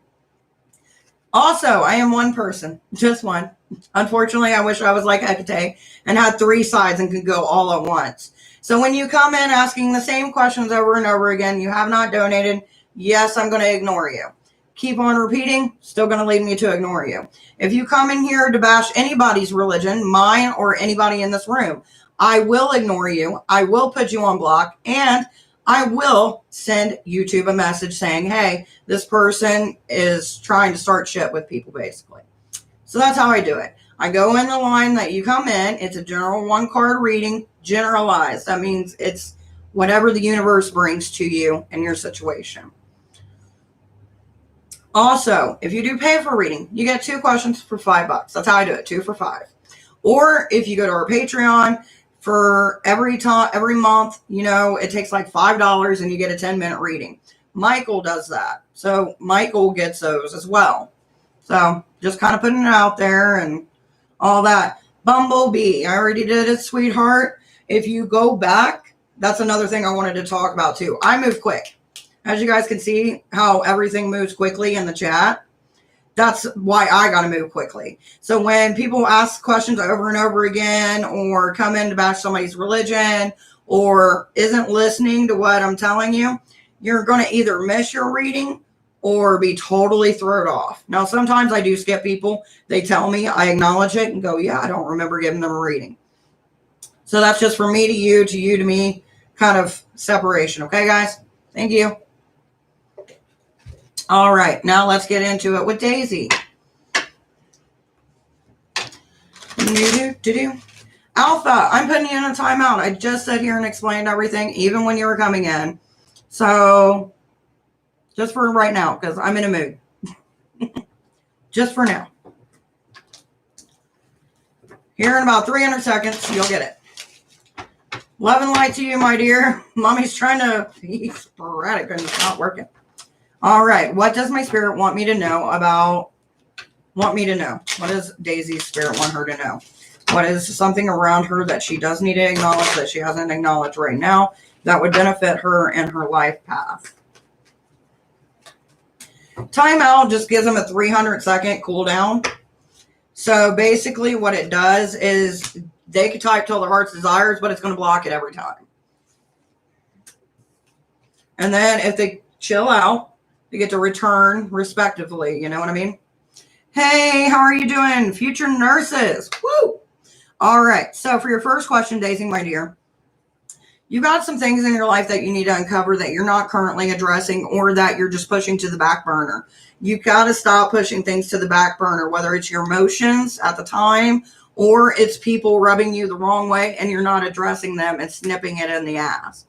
A: Also, I am one person. Just one. Unfortunately, I wish I was like Hecate and had 3 sides and could go all at once. So when you come in asking the same questions over and over again, you have not donated, yes, I'm going to ignore you. Keep on repeating, still going to lead me to ignore you. If you come in here to bash anybody's religion, mine or anybody in this room, I will ignore you. I will put you on block, and I will send YouTube a message saying, hey, this person is trying to start shit with people, basically. So that's how I do it. I go in the line that you come in. It's a general 1-card reading, generalized. That means it's whatever the universe brings to you in your situation. Also, if you do pay for a reading, you get 2 questions for $5. That's how I do it, 2 for $5. Or if you go to our Patreon, for every month, you know, it takes like $5 and you get a 10-minute reading. Michael does that. So Michael gets those as well. So just kind of putting it out there and all that. Bumblebee, I already did it, sweetheart. If you go back, that's another thing I wanted to talk about too. I move quick. As you guys can see how everything moves quickly in the chat. That's why I got to move quickly. So when people ask questions over and over again, or come in to bash somebody's religion, or isn't listening to what I'm telling you, you're going to either miss your reading or be totally thrown off. Now, sometimes I do skip people. They tell me, I acknowledge it and go, yeah, I don't remember giving them a reading. So that's just from me to you to me, kind of separation. Okay, guys? Thank you. All right, now let's get into it with Daisy. Alpha, I'm putting you in a timeout. I just sat here and explained everything, even when you were coming in. So, just for right now, because I'm in a mood. Just for now. Here in about 300 seconds, you'll get it. Love and light to you, my dear. Mommy's trying to be sporadic and it's not working. All right, what does my spirit want me to know about? What does Daisy's spirit want her to know? What is something around her that she does need to acknowledge that she hasn't acknowledged right now that would benefit her in her life path? Timeout just gives them a 300-second cooldown. So basically what it does is they can type till their heart's desires, but it's going to block it every time. And then if they chill out, they get to return respectively. You know what I mean? Hey, how are you doing? Future nurses. Woo! All right. So for your first question, Daisy, my dear, you got some things in your life that you need to uncover that you're not currently addressing, or that you're just pushing to the back burner. You got to stop pushing things to the back burner, whether it's your emotions at the time or it's people rubbing you the wrong way and you're not addressing them and snipping it in the ass.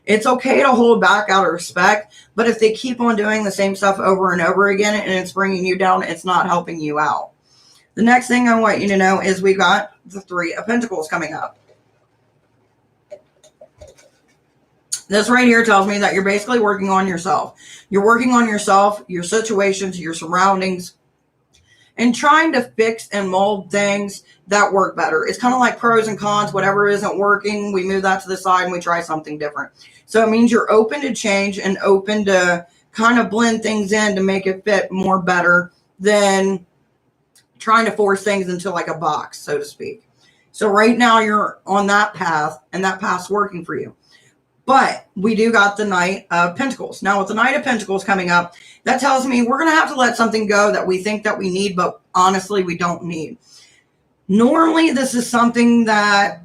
A: It's okay to hold back out of respect, but if they keep on doing the same stuff over and over again and it's bringing you down, it's not helping you out. The next thing I want you to know is we got the 3 of Pentacles coming up. This right here tells me that you're basically working on yourself. You're working on yourself, your situations, your surroundings, and trying to fix and mold things that work better. It's kind of like pros and cons. Whatever isn't working, we move that to the side and we try something different. So it means you're open to change and open to kind of blend things in to make it fit more better than trying to force things into like a box, so to speak. So right now you're on that path and that path's working for you. But we do got the Knight of Pentacles. Now with the Knight of Pentacles coming up, that tells me we're going to have to let something go that we think that we need, but honestly we don't need. Normally this is something that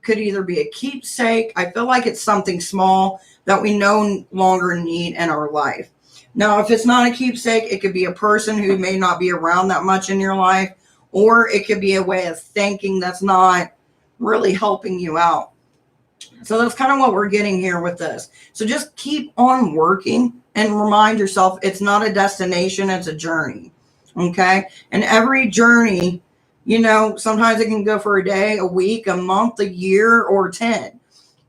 A: could either be a keepsake. I feel like it's something small that we no longer need in our life. Now, if it's not a keepsake, it could be a person who may not be around that much in your life, or it could be a way of thinking that's not really helping you out. So that's kind of what we're getting here with this. So just keep on working and remind yourself it's not a destination, it's a journey. Okay? And every journey, you know, sometimes it can go for a day, a week, a month, a year, or 10.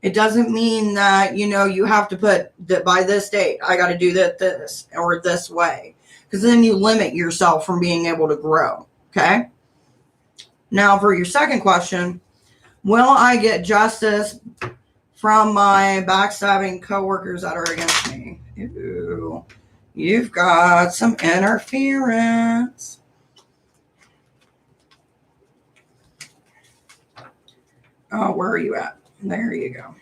A: It doesn't mean that, you know, you have to put that by this date, I got to do this or this way. Because then you limit yourself from being able to grow. Okay? Now for your second question, will I get justice from my backstabbing coworkers that are against me? Ooh, you've got some interference. Oh, where are you at? There you go.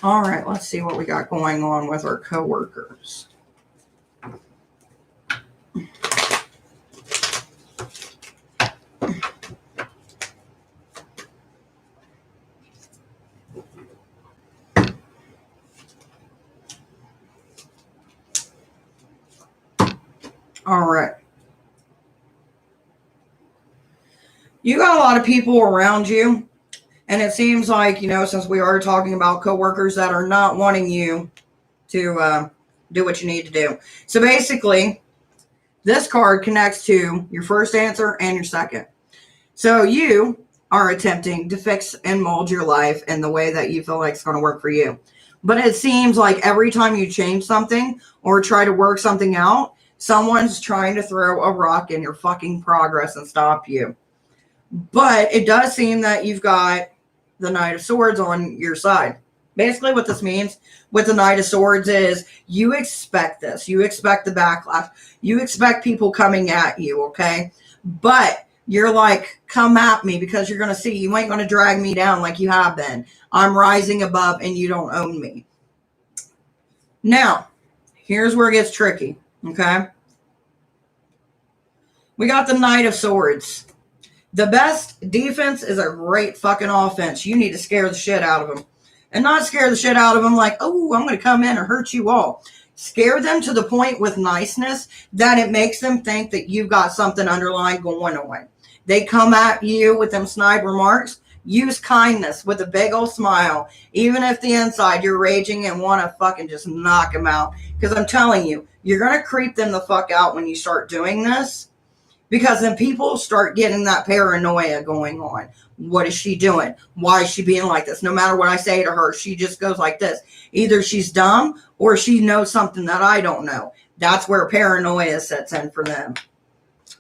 A: All right, let's see what we got going on with our coworkers. All right. You got a lot of people around you And it seems like, you know, since we are talking about coworkers that are not wanting you to do what you need to do. So basically, this card connects to your first answer and your second. So you are attempting to fix and mold your life in the way that you feel like it's going to work for you. But it seems like every time you change something or try to work something out, someone's trying to throw a rock in your fucking progress and stop you. But it does seem that you've got the Knight of Swords on your side. Basically what this means with the Knight of Swords is you expect this. You expect the backlash. You expect people coming at you, okay? But you're like, come at me because you're going to see. You ain't going to drag me down like you have been. I'm rising above and you don't own me. Now, here's where it gets tricky, okay? We got the Knight of Swords. The best defense is a great fucking offense. You need to scare the shit out of them. And not scare the shit out of them like, oh, I'm going to come in and hurt you all. Scare them to the point with niceness that it makes them think that you've got something underlying going on. They come at you with them snide remarks. Use kindness with a big old smile. Even if the inside you're raging and want to fucking just knock them out. Because I'm telling you, you're going to creep them the fuck out when you start doing this. Because then people start getting that paranoia going on. What is she doing? Why is she being like this? No matter what I say to her, she just goes like this. Either she's dumb or she knows something that I don't know. That's where paranoia sets in for them.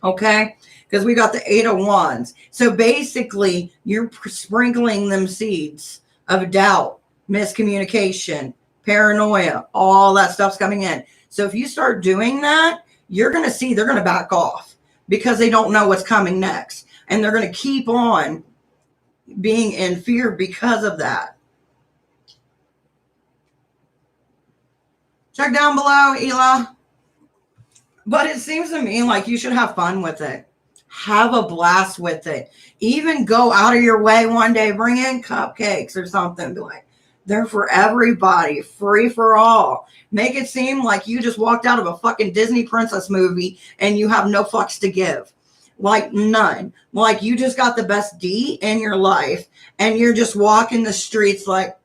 A: Okay? Because we got the Eight of Wands. So basically, you're sprinkling them seeds of doubt, miscommunication, paranoia. All that stuff's coming in. So if you start doing that, you're going to see they're going to back off. Because they don't know what's coming next. And they're going to keep on being in fear because of that. Check down below, Ela. But it seems to me like you should have fun with it. Have a blast with it. Even go out of your way one day. Bring in cupcakes or something. Be like, they're for everybody. Free for all. Make it seem like you just walked out of a fucking Disney princess movie and you have no fucks to give. Like none. Like you just got the best D in your life and you're just walking the streets like,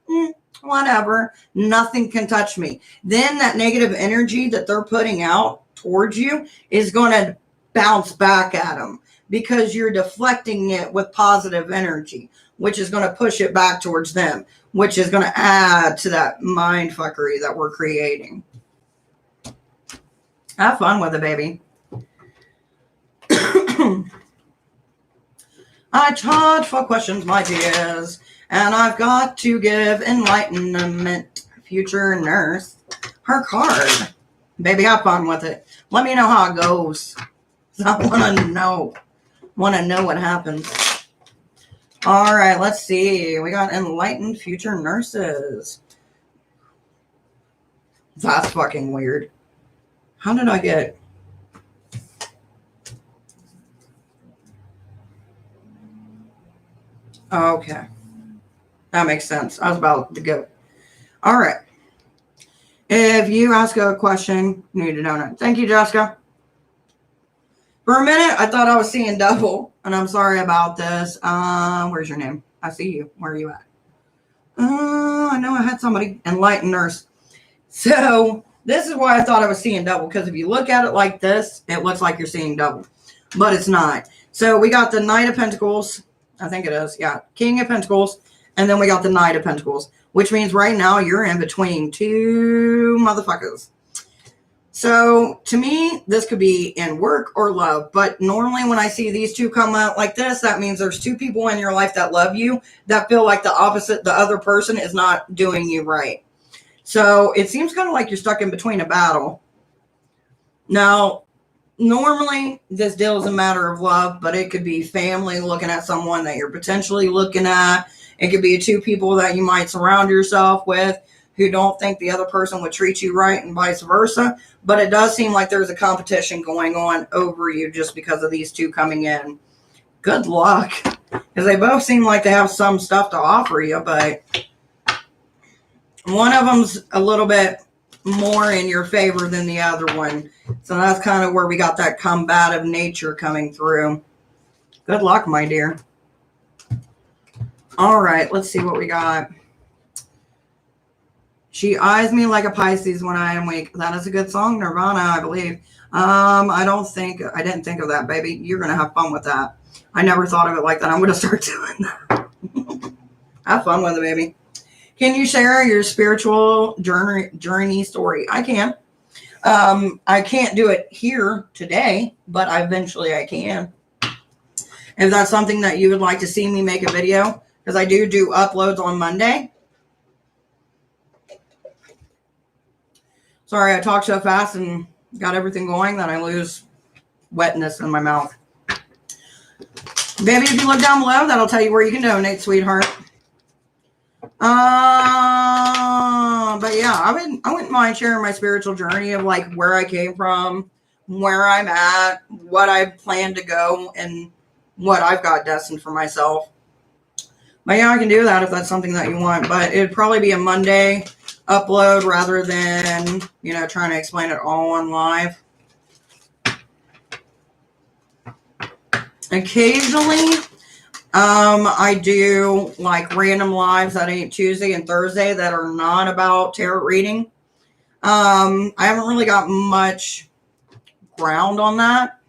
A: whatever. Nothing can touch me. Then that negative energy that they're putting out towards you is going to bounce back at them because you're deflecting it with positive energy, which is going to push it back towards them, which is going to add to that mind fuckery that we're creating. Have fun with it, baby. I charge for questions, my dears, and I've got to give enlightenment. Future nurse, her card. Baby, have fun with it. Let me know how it goes. I want to know. Want to know what happens. All right, let's see. We got enlightened future nurses. That's fucking weird. How did I get... Okay. That makes sense. I was about to go. All right. If you ask a question, you need to know that. Thank you, Jessica. For a minute, I thought I was seeing double, and I'm sorry about this. Where's your name? I see you. Where are you at? I know I had somebody. Enlightened nurse. So this is why I thought I was seeing double, because if you look at it like this, it looks like you're seeing double, but it's not. So we got the Knight of Pentacles. I think it is. Yeah. King of Pentacles. And then we got the Knight of Pentacles, which means right now you're in between two motherfuckers. So to me, this could be in work or love. But normally when I see these two come out like this, that means there's two people in your life that love you that feel like the opposite, the other person is not doing you right. So it seems kind of like you're stuck in between a battle. Now, normally this deal is a matter of love, but it could be family looking at someone that you're potentially looking at. It could be two people that you might surround yourself with who don't think the other person would treat you right and vice versa. But it does seem like there's a competition going on over you just because of these two coming in. Good luck. Because they both seem like they have some stuff to offer you, but one of them's a little bit more in your favor than the other one. So that's kind of where we got that combative nature coming through. Good luck, my dear. All right, let's see what we got. She eyes me like a Pisces when I am weak. That is a good song, Nirvana, I believe. I didn't think of that, baby. You're going to have fun with that. I never thought of it like that. I'm going to start doing that. Have fun with it, baby. Can you share your spiritual journey story? I can. I can't do it here today, but eventually I can. If that's something that you would like to see me make a video, because I do uploads on Monday. Sorry, I talk so fast and got everything going that I lose wetness in my mouth. Baby, if you look down below, that'll tell you where you can donate, sweetheart. But yeah, I wouldn't mind sharing my spiritual journey of like where I came from, where I'm at, what I plan to go, and what I've got destined for myself. But yeah, I can do that if that's something that you want. But it'd probably be a Monday upload rather than, trying to explain it all on live. Occasionally, I do like random lives that ain't Tuesday and Thursday that are not about tarot reading. I haven't really got much ground on that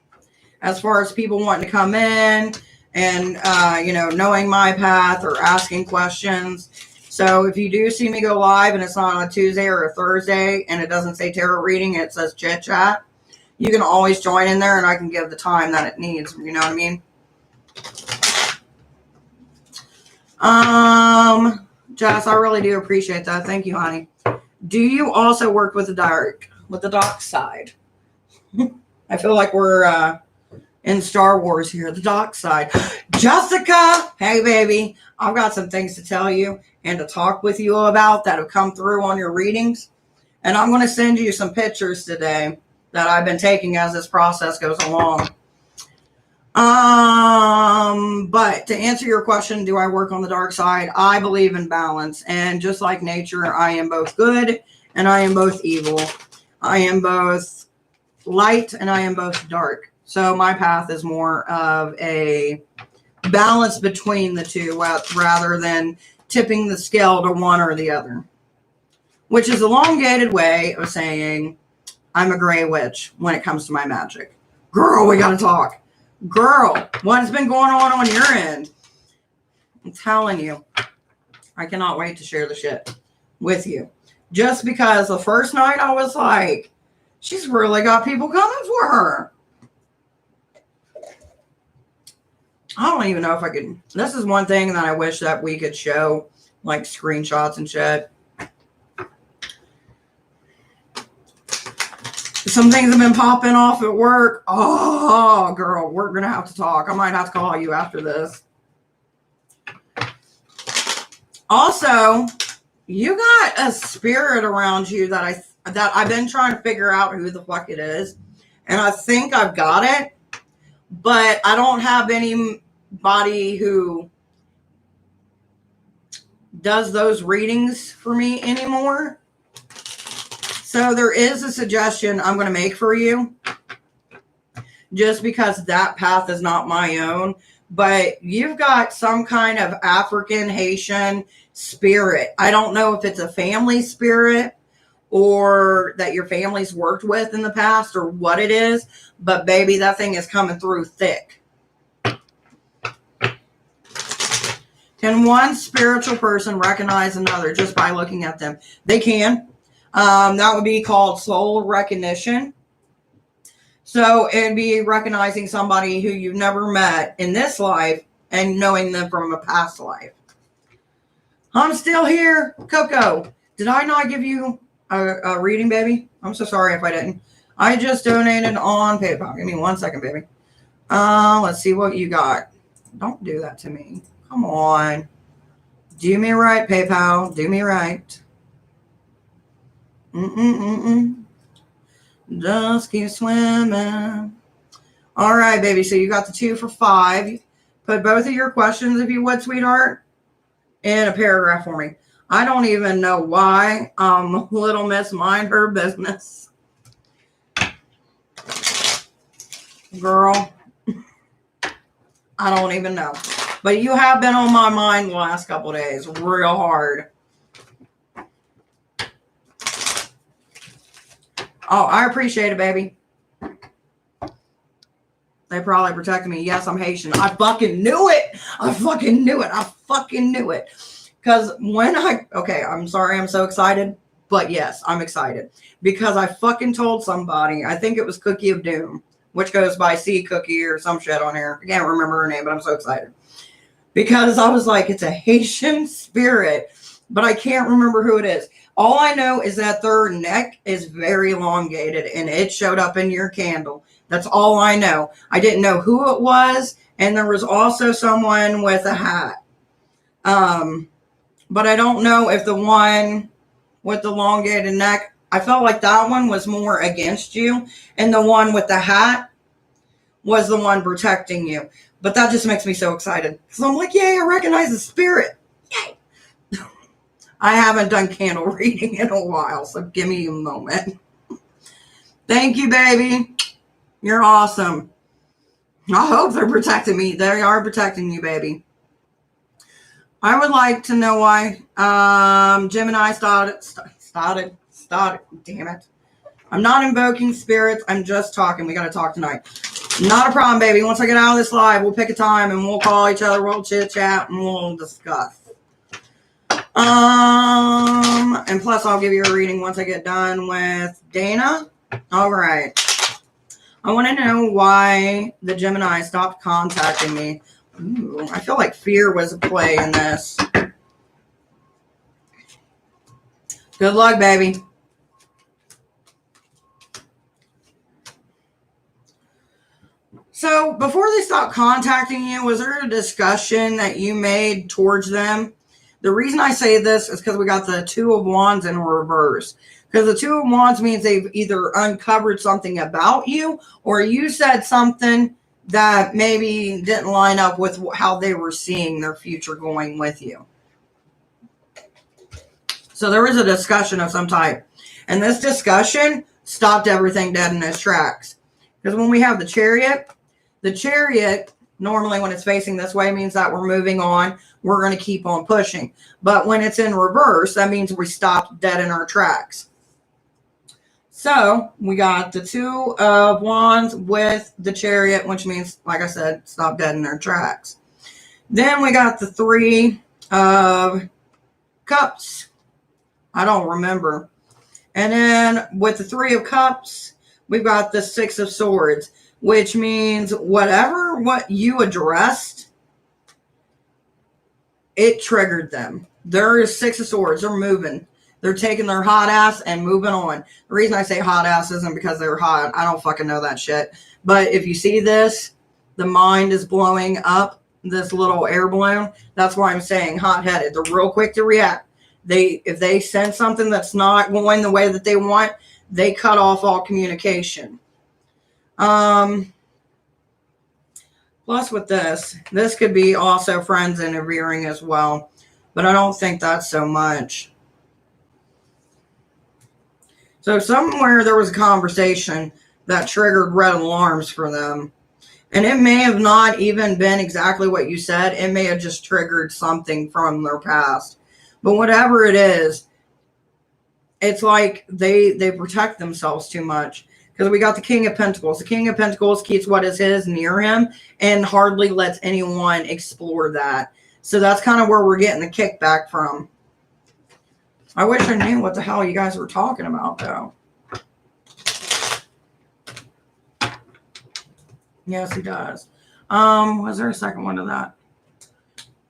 A: as far as people wanting to come in and, knowing my path or asking questions. So if you do see me go live and it's not on a Tuesday or a Thursday and it doesn't say tarot reading, it says chit chat, you can always join in there and I can give the time that it needs. You know what I mean? Jess, I really do appreciate that. Thank you, honey. Do you also work with the dark side? I feel like we're in Star Wars here, the dark side. Jessica, hey baby, I've got some things to tell you and to talk with you about that have come through on your readings. And I'm going to send you some pictures today that I've been taking as this process goes along. But to answer your question, do I work on the dark side? I believe in balance. And just like nature, I am both good and I am both evil. I am both light and I am both dark. So my path is more of a balance between the two rather than tipping the scale to one or the other, which is an elongated way of saying I'm a gray witch when it comes to my magic. Girl, we got to talk. Girl, what's been going on your end? I'm telling you, I cannot wait to share the shit with you. Just because the first night I was like, she's really got people coming for her. I don't even know if I could. This is one thing that I wish that we could show, like screenshots and shit. Some things have been popping off at work. Oh, girl, we're going to have to talk. I might have to call you after this. Also, you got a spirit around you that I've been trying to figure out who the fuck it is. And I think I've got it. But I don't have anybody who does those readings for me anymore. So there is a suggestion I'm going to make for you. Just because that path is not my own. But you've got some kind of African, Haitian spirit. I don't know if it's a family spirit or that your family's worked with in the past or what it is. But baby, that thing is coming through thick. Can one spiritual person recognize another just by looking at them? They can. That would be called soul recognition. So it'd be recognizing somebody who you've never met in this life and knowing them from a past life. I'm still here. Coco, did I not give you a reading, baby? I'm so sorry if I didn't. I just donated on PayPal. Give me 1 second, baby. Let's see what you got. Don't do that to me. Come on. Do me right, PayPal. Do me right. Just keep swimming. All right, baby. So you got the 2 for $5. Put both of your questions, if you would, sweetheart, in a paragraph for me. I don't even know why. Little Miss Mind Her Business. Girl, I don't even know. But you have been on my mind the last couple of days, real hard. Oh, I appreciate it, baby. They probably protected me. Yes, I'm Haitian. I fucking knew it. I fucking knew it. I fucking knew it. Because when okay, I'm sorry I'm so excited. But yes, I'm excited. Because I fucking told somebody, I think it was Cookie of Doom, which goes by C Cookie or some shit on here. I can't remember her name, but I'm so excited. Because I was like, it's a Haitian spirit. But I can't remember who it is. All I know is that their neck is very elongated and it showed up in your candle. That's all I know. I didn't know who it was. And there was also someone with a hat. But I don't know if the one with the elongated neck, I felt like that one was more against you. And the one with the hat was the one protecting you. But that just makes me so excited. So I'm like, yay, I recognize the spirit. Yay. I haven't done candle reading in a while, so give me a moment. Thank you, baby. You're awesome. I hope they're protecting me. They are protecting you, baby. I would like to know why Gemini started. Damn it. I'm not invoking spirits. I'm just talking. We got to talk tonight. Not a problem, baby. Once I get out of this live, we'll pick a time and we'll call each other. We'll chit chat and we'll discuss. And plus I'll give you a reading once I get done with Dana. All right. I want to know why the Gemini stopped contacting me. Ooh, I feel like fear was a play in this. Good luck, baby. So before they stopped contacting you, was there a discussion that you made towards them? The reason I say this is because we got the Two of Wands in reverse. Because the Two of Wands means they've either uncovered something about you or you said something that maybe didn't line up with how they were seeing their future going with you. So there was a discussion of some type. And this discussion stopped everything dead in its tracks. Because when we have the Chariot, normally when it's facing this way means that we're moving on. We're going to keep on pushing. But when it's in reverse, that means we stopped dead in our tracks. So we got the Two of Wands with the Chariot, which means, like I said, stop dead in our tracks. Then we got the Three of Cups. I don't remember. And then with the Three of Cups, we've got the Six of Swords, which means what you addressed, it triggered them. There is Six of Swords. They're moving. They're taking their hot ass and moving on. The reason I say hot ass isn't because they're hot. I don't fucking know that shit. But if you see this, the mind is blowing up this little air balloon. That's why I'm saying hot-headed. They're real quick to react. If they sense something that's not going the way that they want, they cut off all communication. Plus with this could be also friends interfering as well. But I don't think that's so much. So somewhere there was a conversation that triggered red alarms for them. And it may have not even been exactly what you said. It may have just triggered something from their past. But whatever it is, it's like they protect themselves too much. Because we got the King of Pentacles. The King of Pentacles keeps what is his near him and hardly lets anyone explore that. So that's kind of where we're getting the kickback from. I wish I knew what the hell you guys were talking about, though. Yes, he does. Was there a second one to that?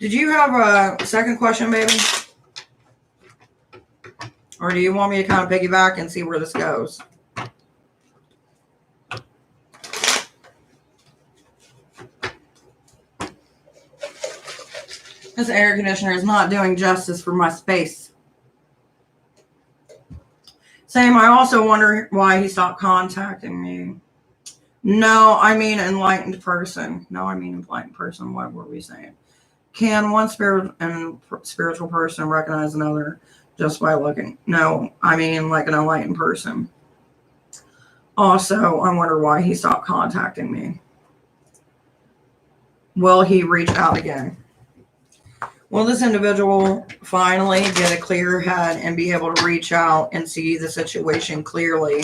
A: Did you have a second question, baby? Or do you want me to kind of piggyback and see where this goes? This air conditioner is not doing justice for my space. Same, I also wonder why he stopped contacting me. No, I mean enlightened person. What were we saying? Can one spiritual person recognize another just by looking? No, I mean like an enlightened person. Also, I wonder why he stopped contacting me. Will he reach out again? Will this individual finally get a clear head and be able to reach out and see the situation clearly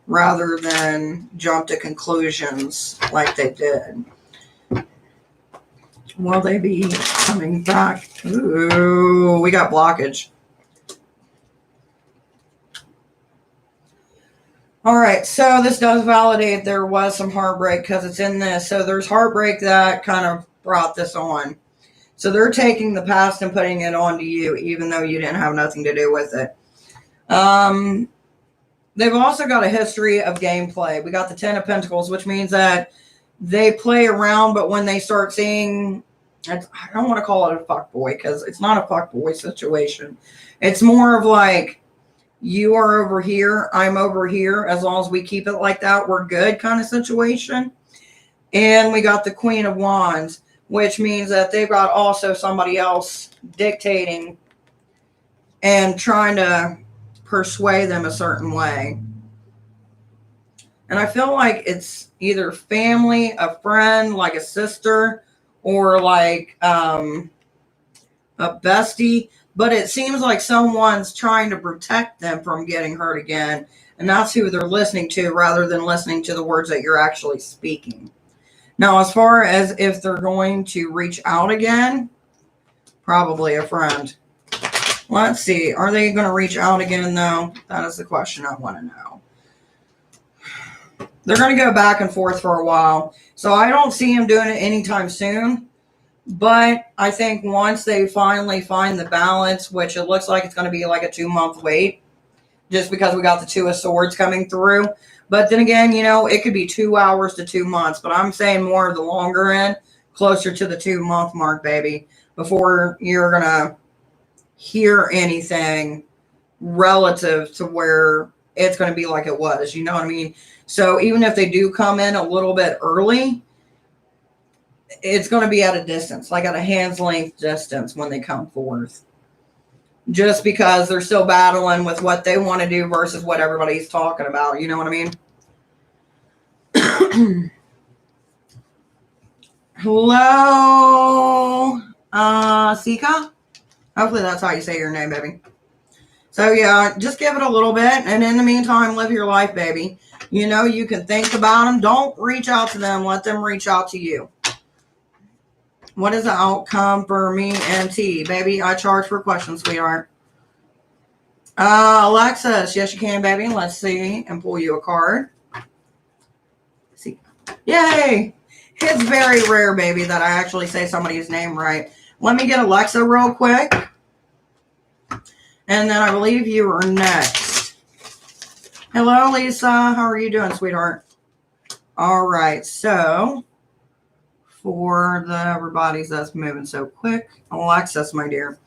A: rather than jump to conclusions like they did? Will they be coming back? Ooh, we got blockage. All right, so this does validate there was some heartbreak because it's in this. So there's heartbreak that kind of brought this on. So they're taking the past and putting it onto you, even though you didn't have nothing to do with it. They've also got a history of gameplay. We got the 10 of Pentacles, which means that they play around, but when they start seeing, I don't want to call it a fuckboy because it's not a fuckboy situation. It's more of like, you are over here, I'm over here. As long as we keep it like that, we're good kind of situation. And we got the Queen of Wands, which means that they've got also somebody else dictating and trying to persuade them a certain way. And I feel like it's either family, a friend, like a sister, or like a bestie. But it seems like someone's trying to protect them from getting hurt again. And that's who they're listening to rather than listening to the words that you're actually speaking. Now, as far as if they're going to reach out again, probably a friend. Let's see. Are they going to reach out again, though? That is the question I want to know. They're going to go back and forth for a while. So I don't see them doing it anytime soon. But I think once they finally find the balance, which it looks like it's going to be like a 2-month wait, just because we got the 2 of Swords coming through. But then again, you know, it could be 2 hours to 2 months. But I'm saying more of the longer end, closer to the 2-month mark, baby, before you're going to hear anything relative to where it's going to be like it was. You know what I mean? So even if they do come in a little bit early, it's going to be at a distance, like at a hand's length distance when they come forth. Just because they're still battling with what they want to do versus what everybody's talking about. You know what I mean? Hello, Sika? Hopefully that's how you say your name, baby. So yeah, just give it a little bit. And in the meantime, live your life, baby. You know, you can think about them. Don't reach out to them. Let them reach out to you. What is the outcome for me and T? Baby, I charge for questions, sweetheart. Alexis, yes you can, baby. Let's see and pull you a card. See. Yay! It's very rare, baby, that I actually say somebody's name right. Let me get Alexa real quick. And then I believe you are next. Hello, Lisa. How are you doing, sweetheart? All right, so for the everybody's that's moving so quick. Alexis, my dear.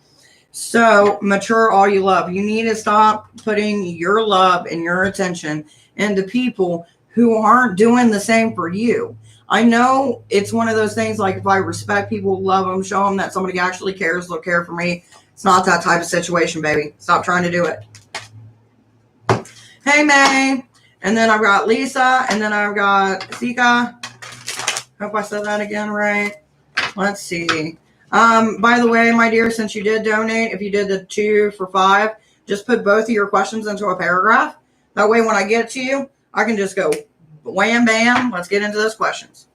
A: So, mature all you love. You need to stop putting your love and your attention into people who aren't doing the same for you. I know it's one of those things like if I respect people, love them, show them that somebody actually cares, they'll care for me. It's not that type of situation, baby. Stop trying to do it. Hey, May. And then I've got Lisa. And then I've got Sika. Hope I said that again right. Let's see. By the way, my dear, since you did donate, if you did the 2 for $5, just put both of your questions into a paragraph. That way, when I get to you, I can just go wham, bam. Let's get into those questions.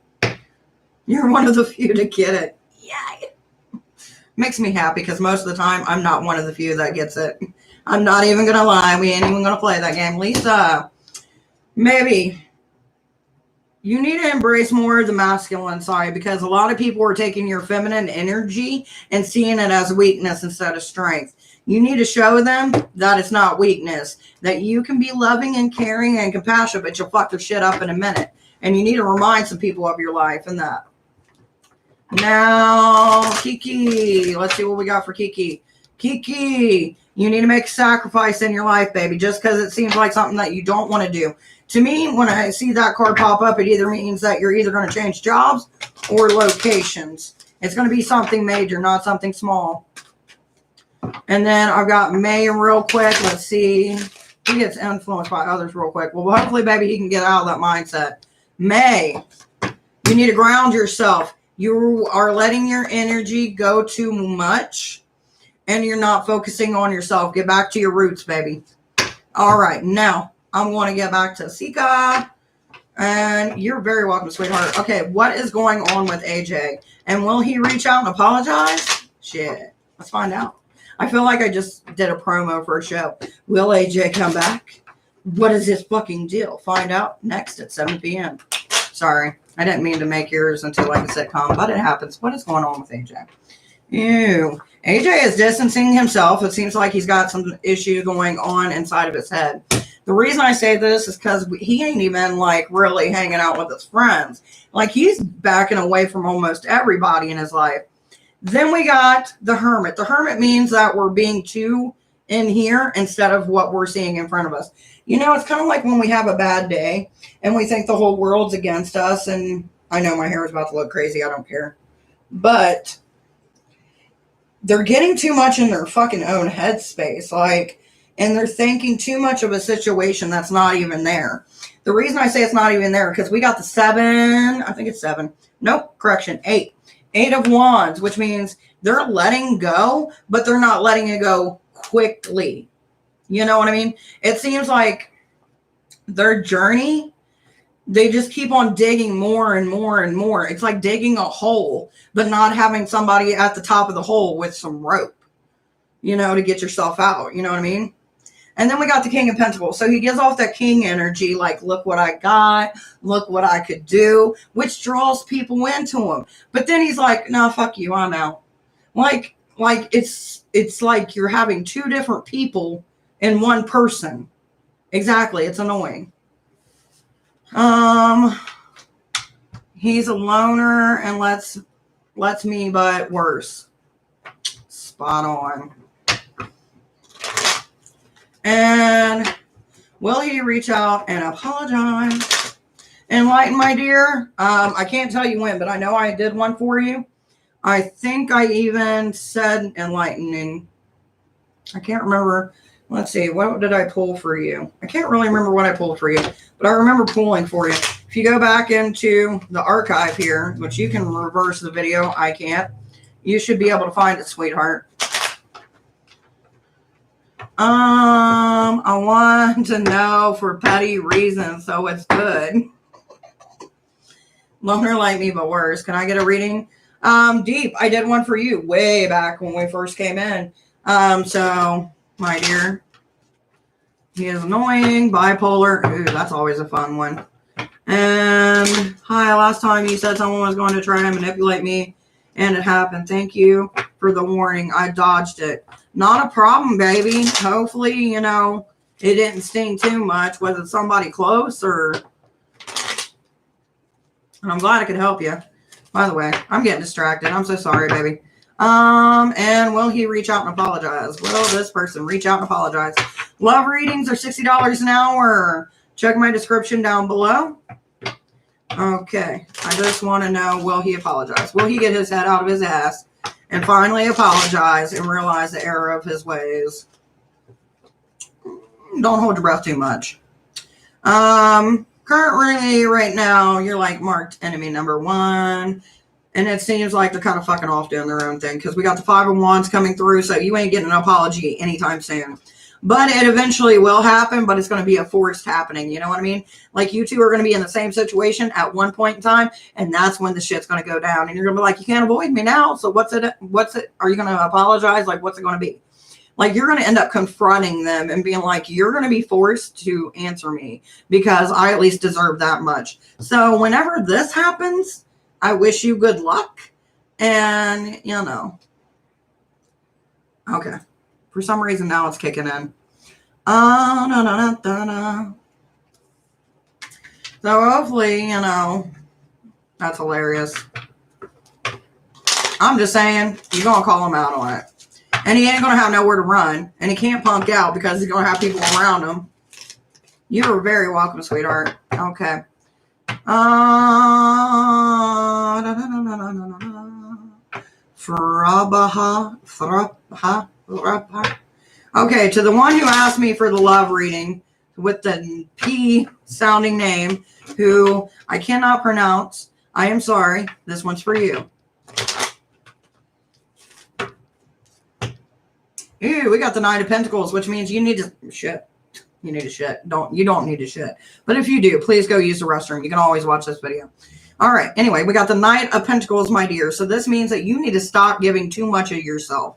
A: You're one of the few to get it. Yay. Makes me happy because most of the time, I'm not one of the few that gets it. I'm not even going to lie. We ain't even going to play that game. Lisa, maybe you need to embrace more of the masculine side because a lot of people are taking your feminine energy and seeing it as weakness instead of strength. You need to show them that it's not weakness, that you can be loving and caring and compassionate, but you'll fuck their shit up in a minute. And you need to remind some people of your life and that. Now, Kiki, let's see what we got for Kiki. Kiki, you need to make a sacrifice in your life, baby, just because it seems like something that you don't want to do. To me, when I see that card pop up, it either means that you're either going to change jobs or locations. It's going to be something major, not something small. And then I've got May real quick. Let's see. He gets influenced by others real quick. Well, hopefully, baby, he can get out of that mindset. May, you need to ground yourself. You are letting your energy go too much, and you're not focusing on yourself. Get back to your roots, baby. All right, now I'm going to get back to Sika. And you're very welcome, sweetheart. Okay, what is going on with AJ? And will he reach out and apologize? Shit, let's find out. I feel like I just did a promo for a show. Will AJ come back? What is his fucking deal? Find out next at 7 p.m. Sorry, I didn't mean to make yours into like a sitcom, but it happens. What is going on with AJ? Ew. AJ is distancing himself. It seems like he's got some issue going on inside of his head. The reason I say this is because he ain't even like really hanging out with his friends. Like he's backing away from almost everybody in his life. Then we got the Hermit. The Hermit means that we're being too in here instead of what we're seeing in front of us. You know, it's kind of like when we have a bad day and we think the whole world's against us. And I know my hair is about to look crazy. I don't care. But they're getting too much in their fucking own headspace. Like, and they're thinking too much of a situation that's not even there. The reason I say it's not even there, because we got the 7, I think it's 7. Nope, correction, 8. 8 of Wands, which means they're letting go, but they're not letting it go quickly. You know what I mean? It seems like their journey, they just keep on digging more and more and more. It's like digging a hole, but not having somebody at the top of the hole with some rope, you know, to get yourself out. You know what I mean? And then we got the King of Pentacles. So he gives off that king energy, like, look what I got, look what I could do, which draws people into him. But then he's like, no, fuck you, I'm out. Like it's like you're having two different people in one person. Exactly, it's annoying. He's a loner and lets me, but worse. Spot on. And will he reach out and apologize? Enlighten, my dear. I can't tell you when, but I know I did one for you. I think I even said enlightening. I can't remember. Let's see. What did I pull for you? I can't really remember what I pulled for you, but I remember pulling for you. If you go back into the archive here, which you can reverse the video, I can't. You should be able to find it, sweetheart. I want to know for petty reasons, so it's good. Loner like me, but worse. Can I get a reading? Deep. I did one for you way back when we first came in. So, my dear, he is annoying, bipolar. Ooh, that's always a fun one. And hi, last time you said someone was going to try to manipulate me, and it happened. Thank you for the warning. I dodged it. Not a problem, baby. Hopefully, you know, it didn't sting too much. Was it somebody close or... And I'm glad I could help you. By the way, I'm getting distracted. I'm so sorry, baby. And will he reach out and apologize? Will this person reach out and apologize? Love readings are $60 an hour. Check my description down below. Okay. I just want to know, will he apologize? Will he get his head out of his ass and finally apologize and realize the error of his ways? Don't hold your breath too much. Currently, right now, you're like marked enemy number 1. And it seems like they're kind of fucking off doing their own thing. Because we got the 5 of Wands coming through. So you ain't getting an apology anytime soon. But it eventually will happen. But it's going to be a forced happening. You know what I mean? Like you two are going to be in the same situation at one point in time. And that's when the shit's going to go down. And you're going to be like, you can't avoid me now. So what's it? Are you going to apologize? Like, what's it going to be? Like, you're going to end up confronting them and being like, you're going to be forced to answer me because I at least deserve that much. So whenever this happens, I wish you good luck. And, you know. Okay. For some reason, now it's kicking in. Oh, no, no, no, no, no. So hopefully, you know, that's hilarious. I'm just saying, you're going to call him out on it. And he ain't going to have nowhere to run. And he can't punk out because he's going to have people around him. You are very welcome, sweetheart. Okay. Okay, to the one who asked me for the love reading with the P sounding name, who I cannot pronounce. I am sorry. This one's for you. Ooh, we got the Knight of Pentacles, which means you need to shit. You need to shit. You don't need to shit. But if you do, please go use the restroom. You can always watch this video. All right. Anyway, we got the Knight of Pentacles, my dear. So this means that you need to stop giving too much of yourself.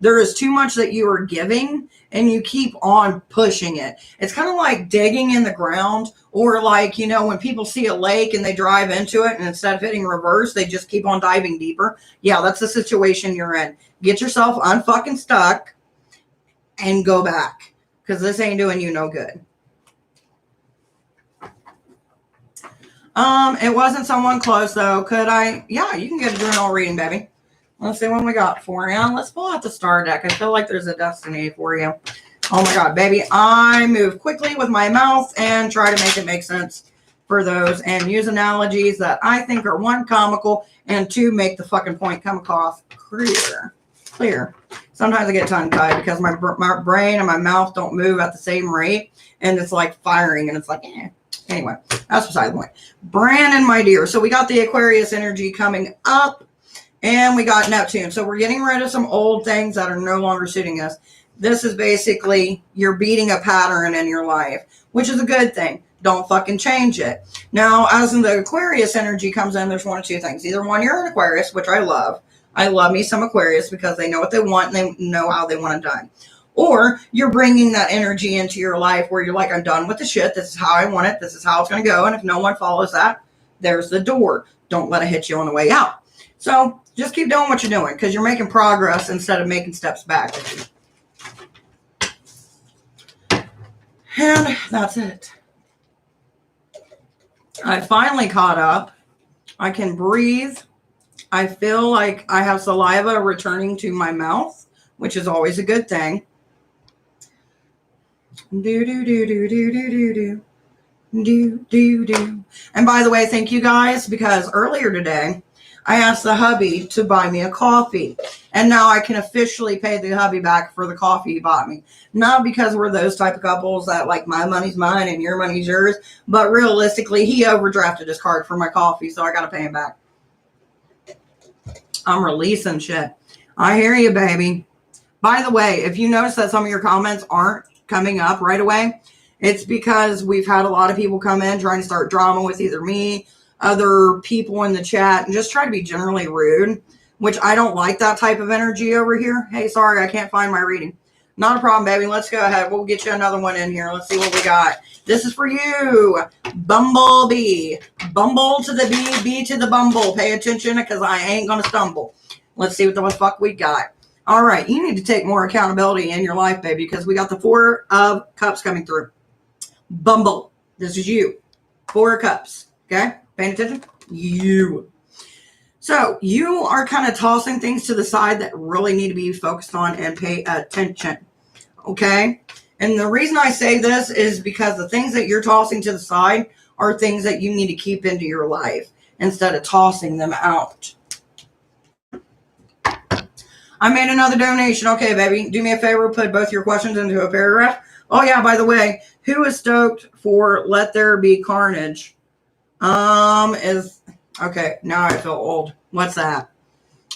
A: There is too much that you are giving, and you keep on pushing it. It's kind of like digging in the ground, or like, you know, when people see a lake and they drive into it, and instead of hitting reverse, they just keep on diving deeper. Yeah, that's the situation you're in. Get yourself unfucking stuck and go back, because this ain't doing you no good. It wasn't someone close, though. Could I? Yeah, you can get a journal reading, baby. Let's see what we got for you. Let's pull out the star deck. I feel like there's a destiny for you. Oh my God, baby. I move quickly with my mouth and try to make it make sense for those and use analogies that I think are, one, comical, and two, make the fucking point come across clear. Sometimes I get tongue-tied because my brain and my mouth don't move at the same rate, and it's like firing, and it's like, eh. Anyway, that's beside the point. Brandon, my dear. So we got the Aquarius energy coming up. And we got Neptune. So we're getting rid of some old things that are no longer suiting us. This is basically you're beating a pattern in your life, which is a good thing. Don't fucking change it. Now, as in the Aquarius energy comes in, there's one of two things. Either one, you're an Aquarius, which I love. I love me some Aquarius because they know what they want and they know how they want it done. Or you're bringing that energy into your life where you're like, I'm done with the shit. This is how I want it. This is how it's going to go. And if no one follows that, there's the door. Don't let it hit you on the way out. So just keep doing what you're doing because you're making progress instead of making steps back. And that's it. I finally caught up. I can breathe. I feel like I have saliva returning to my mouth, which is always a good thing. Do. And by the way, thank you guys, because earlier today, I asked the hubby to buy me a coffee, and now I can officially pay the hubby back for the coffee he bought me. Not because we're those type of couples that like my money's mine and your money's yours, but realistically, he overdrafted his card for my coffee, so I got to pay him back. I'm releasing shit. I hear you, baby. By the way, if you notice that some of your comments aren't coming up right away, it's because we've had a lot of people come in trying to start drama with either me, other people in the chat, and just try to be generally rude, which I don't like that type of energy over here. Hey, sorry, I can't find my reading. Not a problem, baby. Let's go ahead. We'll get you another one in here. Let's see what we got. This is for you, Bumblebee. Bumble to the bee, bee to the bumble. Pay attention because I ain't going to stumble. Let's see what the fuck we got. All right, you need to take more accountability in your life, baby, because we got the Four of Cups coming through. Bumble. This is you. Four of Cups. Okay? Paying attention? You. So you are kind of tossing things to the side that really need to be focused on and pay attention. Okay? And the reason I say this is because the things that you're tossing to the side are things that you need to keep into your life instead of tossing them out. I made another donation. Okay, baby. Do me a favor. Put both your questions into a paragraph. Oh, yeah, by the way, who is stoked for Let There Be Carnage? Okay, now I feel old. What's that?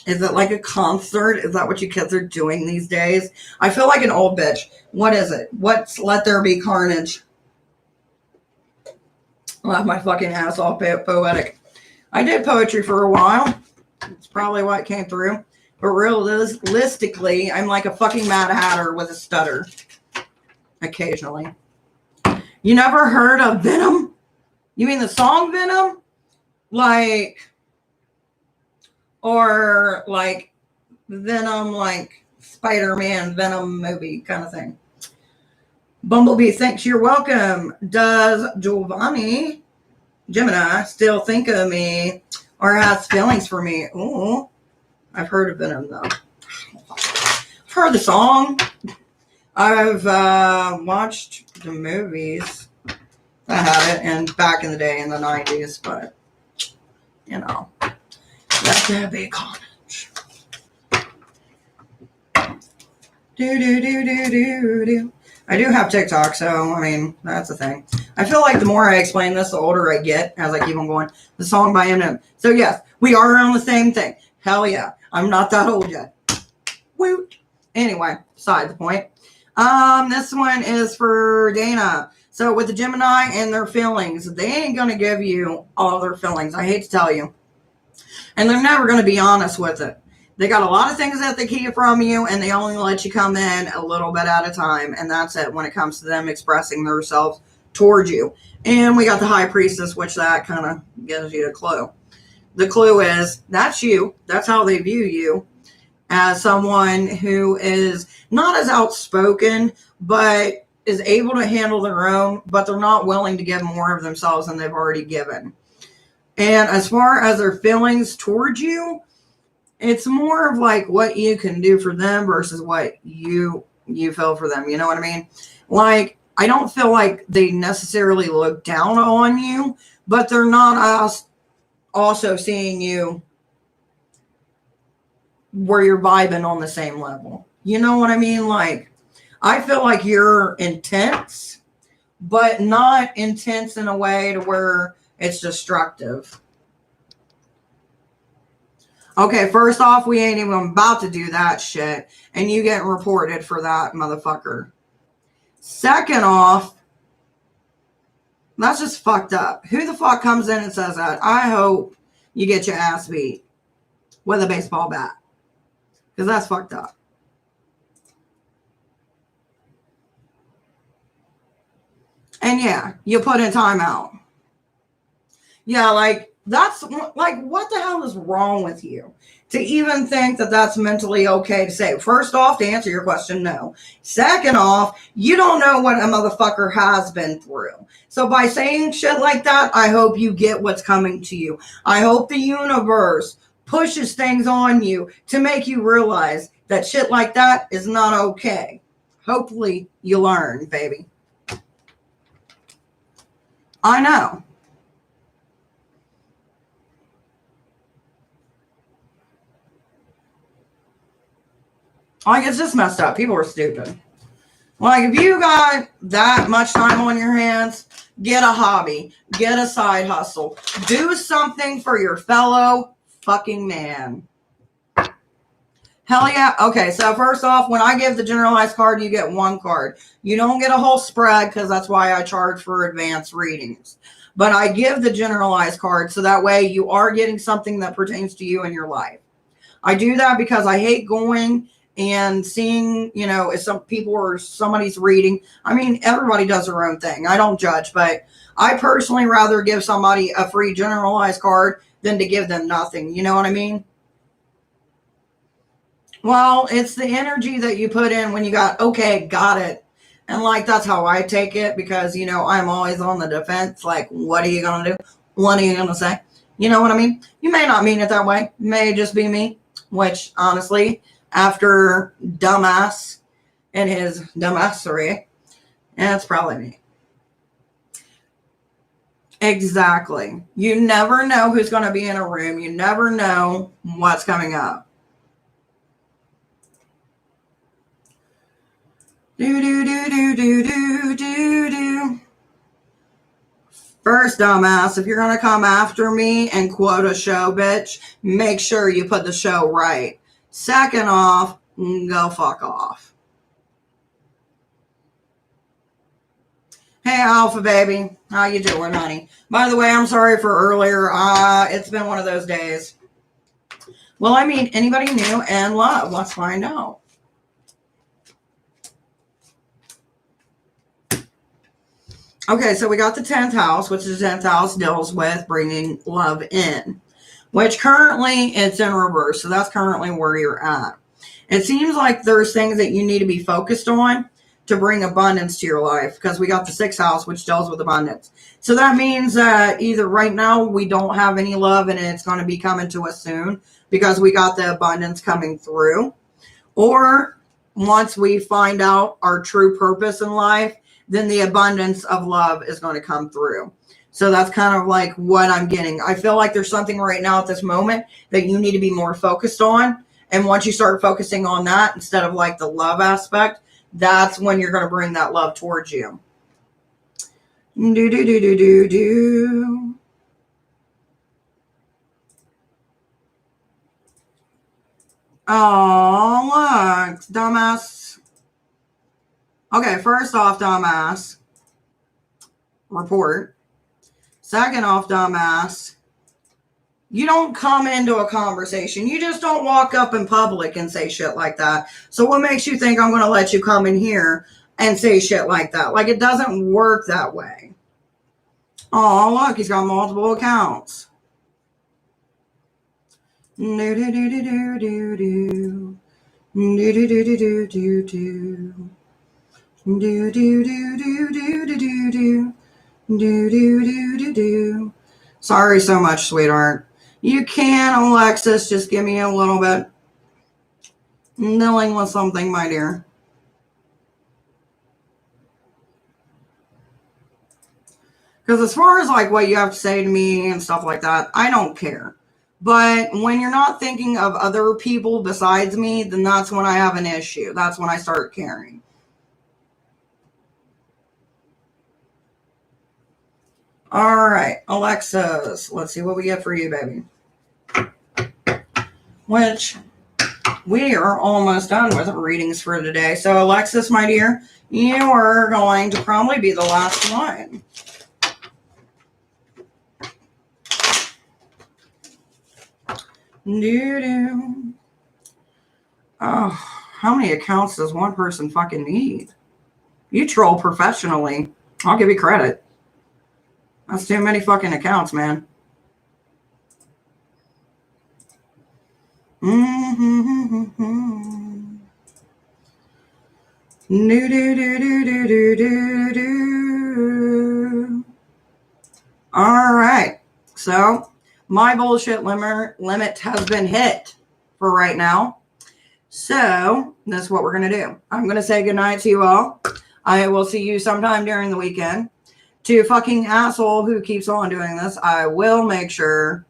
A: Is it like a concert? Is that what you kids are doing these days? I feel like an old bitch. What is it? What's Let There Be Carnage? Laugh my fucking ass off, poetic. I did poetry for a while. It's probably why it came through. But realistically, I'm like a fucking Mad Hatter with a stutter. Occasionally. You never heard of Venom? You mean the song Venom? Or like Venom, like Spider-Man Venom movie kind of thing. Bumblebee, thanks, you're welcome. Does Gemini still think of me or has feelings for me? Ooh, I've heard of Venom though. I've heard the song. I've watched the movies that had it, and back in the day in the 90s, but you know, let there be carnage. Do. I do have TikTok, so I mean that's the thing. I feel like the more I explain this, the older I get as I keep on going. The song by Eminem. So yes, we are on the same thing. Hell yeah. I'm not that old yet. Woot. Anyway, beside the point. This one is for Dana. So with the Gemini and their feelings, they ain't going to give you all their feelings. I hate to tell you. And they're never going to be honest with it. They got a lot of things that they keep from you, and they only let you come in a little bit at a time. And that's it when it comes to them expressing themselves towards you. And we got the High Priestess, which that kind of gives you a clue. The clue is that's you. That's how they view you, as someone who is not as outspoken, but is able to handle their own, but they're not willing to give more of themselves than they've already given. And as far as their feelings towards you, it's more of like what you can do for them versus what you feel for them. You know what I mean? Like, I don't feel like they necessarily look down on you, but they're not also seeing you where you're vibing on the same level. You know what I mean? Like, I feel like you're intense, but not intense in a way to where it's destructive. Okay, first off, we ain't even about to do that shit, and you getting reported for that, motherfucker. Second off, that's just fucked up. Who the fuck comes in and says that? I hope you get your ass beat with a baseball bat, because that's fucked up. And yeah, you put in timeout. Yeah, like, that's, like, what the hell is wrong with you? To even think that that's mentally okay to say. First off, to answer your question, no. Second off, you don't know what a motherfucker has been through. So by saying shit like that, I hope you get what's coming to you. I hope the universe pushes things on you to make you realize that shit like that is not okay. Hopefully you learn, baby. I know. Like, it's just messed up. People are stupid. Like, if you got that much time on your hands, get a hobby. Get a side hustle. Do something for your fellow fucking man. Hell yeah. Okay, so first off, when I give the generalized card, you get one card. You don't get a whole spread, because that's why I charge for advanced readings. But I give the generalized card, so that way you are getting something that pertains to you in your life. I do that because I hate going and seeing, you know, if some people or somebody's reading. I mean, everybody does their own thing. I don't judge, but I personally rather give somebody a free generalized card than to give them nothing. You know what I mean? Well, it's the energy that you put in when you got, okay, got it. And like, that's how I take it, because, you know, I'm always on the defense. Like, what are you going to do? What are you going to say? You know what I mean? You may not mean it that way. It may just be me, which honestly, after dumbass and his dumbassery, it's probably me. Exactly. You never know who's going to be in a room. You never know what's coming up. Do. First, dumbass, if you're going to come after me and quote a show, bitch, make sure you put the show right. Second off, go fuck off. Hey, Alpha baby. How you doing, honey? By the way, I'm sorry for earlier. It's been one of those days. Well, I mean, anybody new and love? Let's find out. Okay, so we got the 10th house, which is the 10th house deals with bringing love in, which currently it's in reverse. So that's currently where you're at. It seems like there's things that you need to be focused on to bring abundance to your life, because we got the 6th house, which deals with abundance. So that means that either right now we don't have any love and it's going to be coming to us soon because we got the abundance coming through, or once we find out our true purpose in life, then the abundance of love is going to come through. So that's kind of like what I'm getting. I feel like there's something right now at this moment that you need to be more focused on. And once you start focusing on that instead of like the love aspect, that's when you're going to bring that love towards you. Do do do do do do. Oh, look, dumbass. Okay, first off, dumbass. Report. Second off, dumbass. You don't come into a conversation. You just don't walk up in public and say shit like that. So what makes you think I'm going to let you come in here and say shit like that? Like, it doesn't work that way. Oh, look, he's got multiple accounts. Do do do do do do do. Do do do do do do do. Do do do do do do do do. Do do do do do. Sorry so much, sweetheart. You can, Alexis, just give me a little bit. Dealing with something, my dear. Because as far as like what you have to say to me and stuff like that, I don't care. But when you're not thinking of other people besides me, then that's when I have an issue. That's when I start caring. All right, Alexis, let's see what we get for you, baby. Which we are almost done with readings for today. So, Alexis, my dear, you are going to probably be the last one. Doo-doo. Oh, how many accounts does one person fucking need? You troll professionally. I'll give you credit. That's too many fucking accounts, man. Mm-hmm. Do do do do do do do do. All right. So my bullshit limit has been hit for right now. So that's what we're gonna do. I'm gonna say goodnight to you all. I will see you sometime during the weekend. To fucking asshole who keeps on doing this, I will make sure.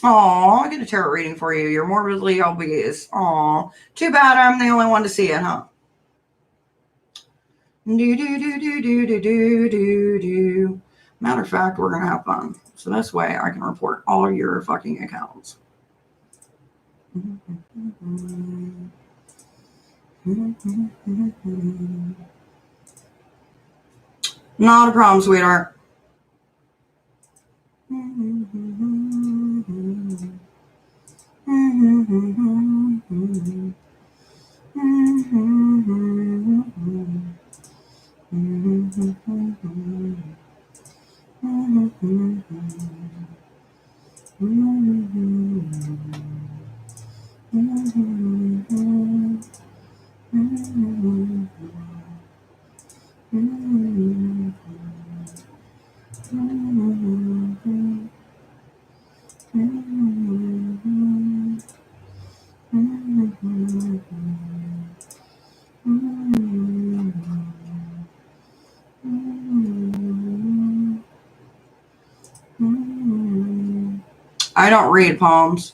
A: Aw, I get a tarot reading for you. You're morbidly obese. Aw, too bad I'm the only one to see it, huh? Do do do do do do do do do. Matter of fact, we're gonna have fun. So this way I can report all your fucking accounts. Not a problem, sweetheart. I don't read palms.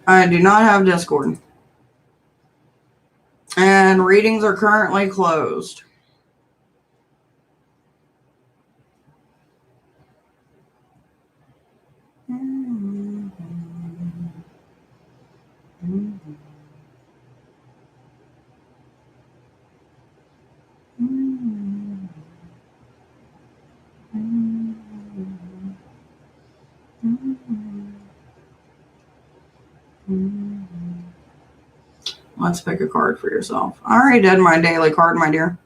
A: I do not have Discord. And readings are currently closed. Let's pick a card for yourself. I already did my daily card, my dear.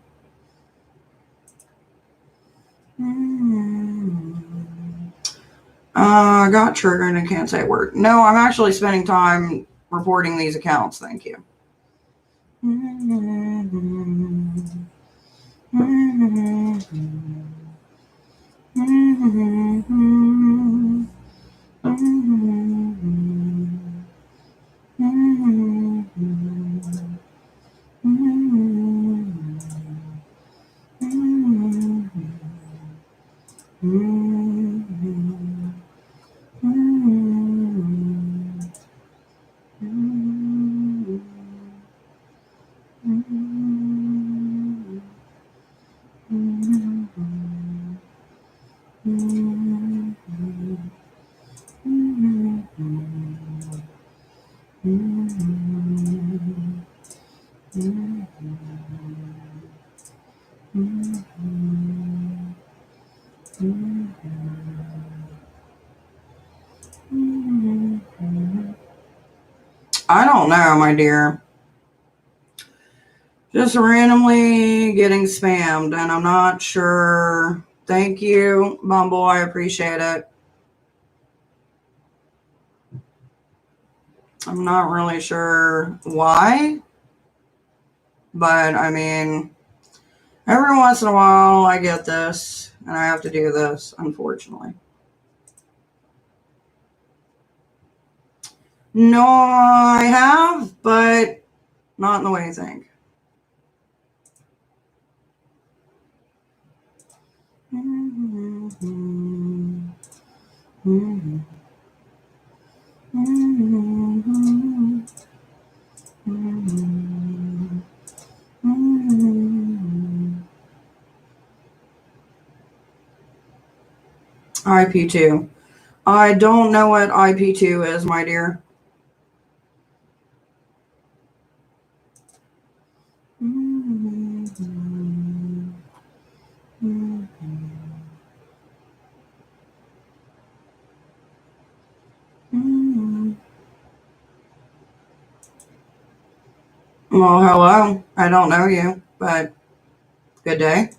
A: I got triggered and can't say a word. No, I'm actually spending time reporting these accounts. Thank you. I don't know, my dear. Just randomly getting spammed, and I'm not sure. Thank you, Bumble. I appreciate it. I'm not really sure why, but I mean, every once in a while I get this, and I have to do this, unfortunately. No, I have, but not in the way you think. IP2. I don't know what IP2 is, my dear. Well, hello. I don't know you, but good day.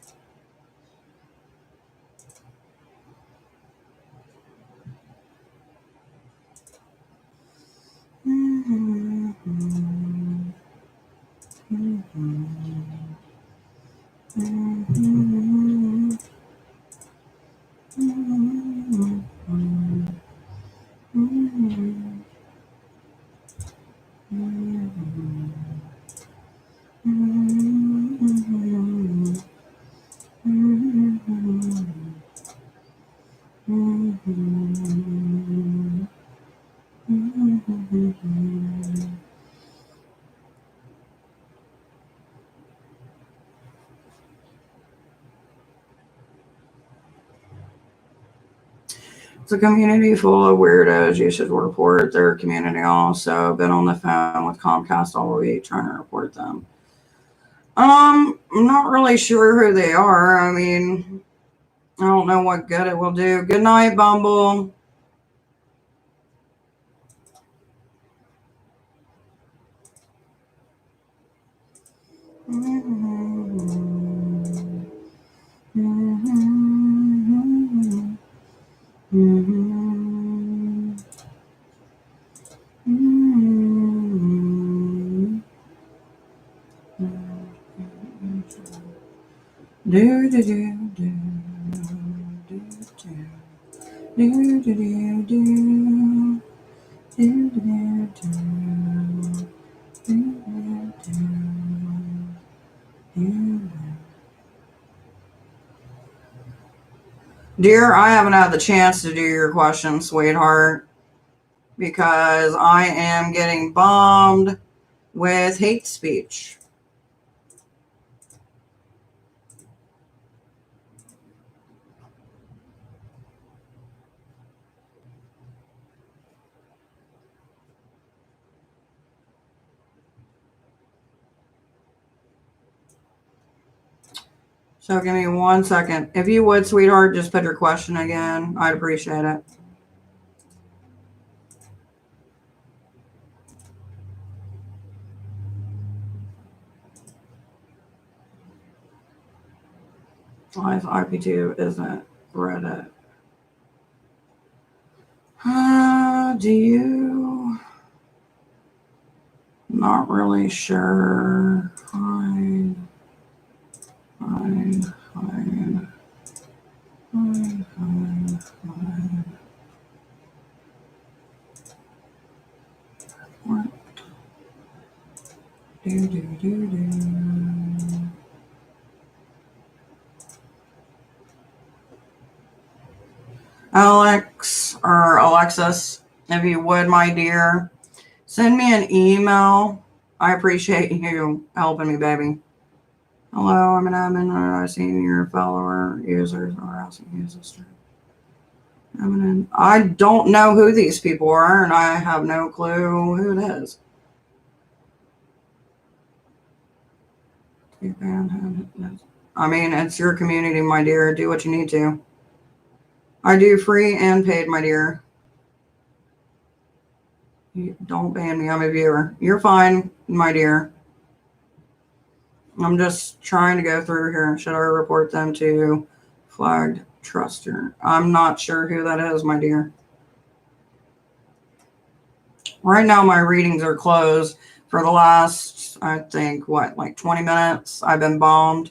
A: It's a community full of weirdos. You should report their community also. Been on the phone with Comcast all week trying to report them. I'm not really sure who they are. I mean, I don't know what good it will do. Good night, Bumble. Do do do do do do do do do Dear, I haven't had the chance to do your question, sweetheart. because I am getting bombed with hate speech. So give me 1 second. If you would, sweetheart, just put your question again. I'd appreciate it. Why is IP2 isn't Reddit? Do you? Not really sure. Hide. What? Alex or Alexis, if you would, my dear, send me an email. I appreciate you helping me, baby. Hello, I'm an admin. I've seen your follower users are asking you this. I don't know who these people are, and I have no clue who it is. I mean, it's your community, my dear. Do what you need to. I do free and paid, my dear. Don't ban me. I'm a viewer. You're fine, my dear. I'm just trying to go through here. Should I report them to flagged truster? I'm not sure who that is, my dear. Right now, my readings are closed for the last, I think, what, like 20 minutes? I've been bombed.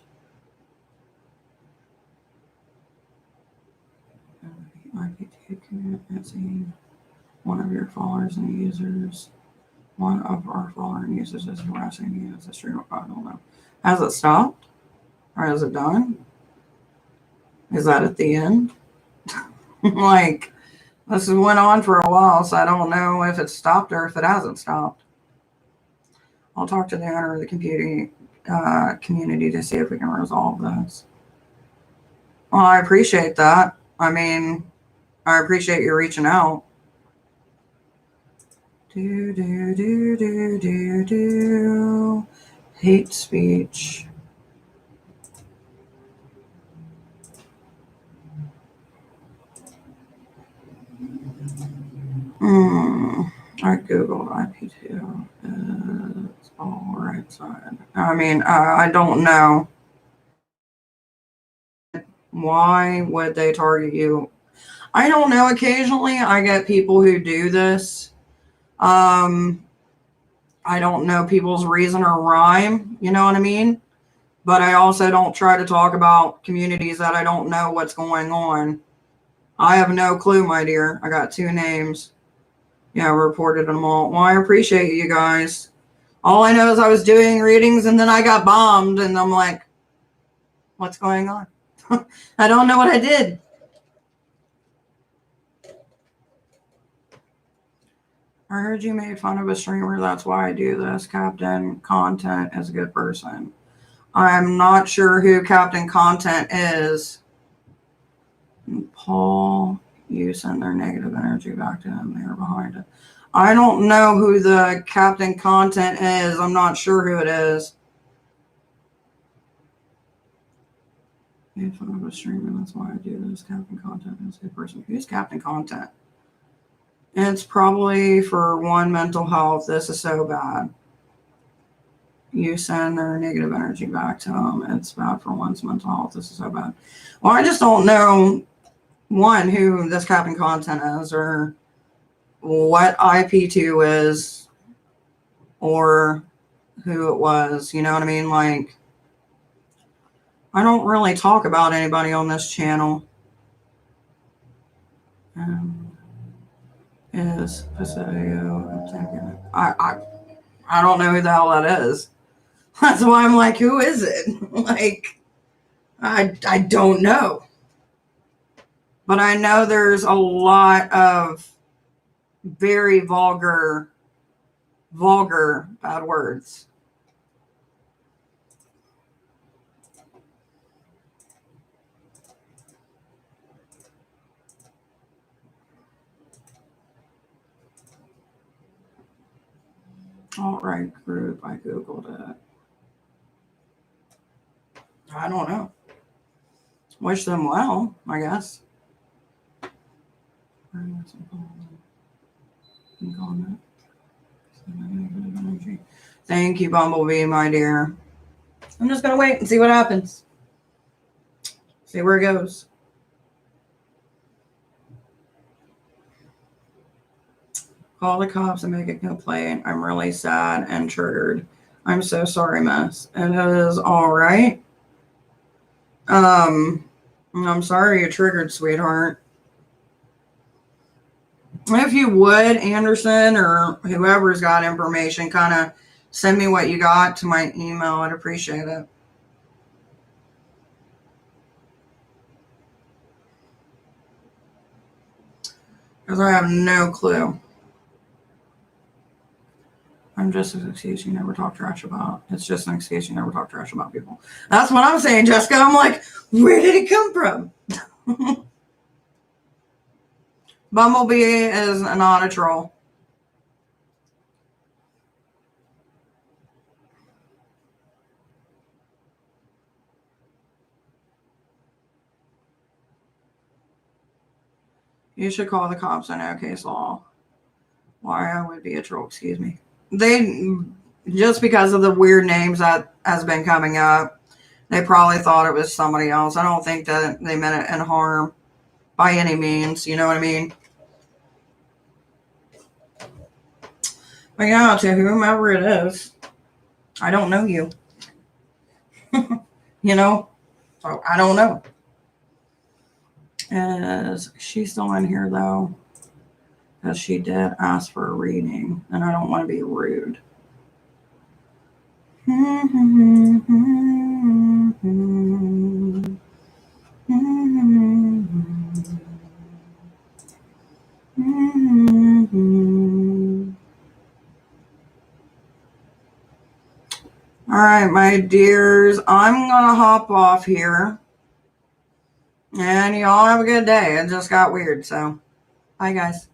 A: One of your followers and users. One of our followers and users is harassing you. Is this true? I don't know. Has it stopped? Or is it done? Is that at the end? Like, this went on for a while, so I don't know if it's stopped or if it hasn't stopped. I'll talk to the owner of the community to see if we can resolve this. Well, I appreciate that. I mean, I appreciate you reaching out. Hate speech. I googled IP2. It's all right side. I mean, I don't know. Why would they target you? I don't know. Occasionally, I get people who do this. I don't know people's reason or rhyme. You know what I mean? But I also don't try to talk about communities that I don't know what's going on. I have no clue, my dear. I got 2 names. Yeah, I reported them all. Well, I appreciate you guys. All I know is I was doing readings and then I got bombed and I'm like, what's going on? I don't know what I did. I heard you made fun of a streamer. That's why I do this. Captain Content is a good person. I'm not sure who Captain Content is. Paul, you send their negative energy back to them. They're behind it. I don't know who the Captain Content is. I'm not sure who it is. Made fun of a streamer. That's why I do this. Captain Content is a good person. Who's Captain Content? It's probably for one, mental health. This is so bad. You send their negative energy back to them. It's bad for one's mental health. This is so bad. Well, I just don't know, one, who this Captain Content is or what IP2 is or who it was. You know what I mean? Like, I don't really talk about anybody on this channel. Is Pacifico? I don't know who the hell that is. That's why I'm like, who is it? Like, I don't know. But I know there's a lot of very vulgar bad words. Alt-right group, I Googled it. I don't know. Wish them well, I guess. Thank you, Bumblebee, my dear. I'm just going to wait and see what happens. See where it goes. Call the cops and make a complaint. I'm really sad and triggered. I'm so sorry, miss. And it is all right. I'm sorry you're triggered, sweetheart. If you would, Anderson, or whoever's got information, kind of send me what you got to my email. I'd appreciate it. Because I have no clue. I'm just an excuse you never talk trash about. It's just an excuse you never talk trash about people. That's what I'm saying, Jessica. I'm like, where did it come from? Bumblebee is not a troll. You should call the cops. I know case law. Why I would be a troll, excuse me. They, just because of the weird names that has been coming up, they probably thought it was somebody else. I don't think that they meant it in harm by any means. You know what I mean? But yeah, to whomever it is, I don't know you. You know? So I don't know. Is she still in here though? Because she did ask for a reading, and I don't want to be rude. All right, my dears, I'm going to hop off here. And y'all have a good day. It just got weird, so bye, guys.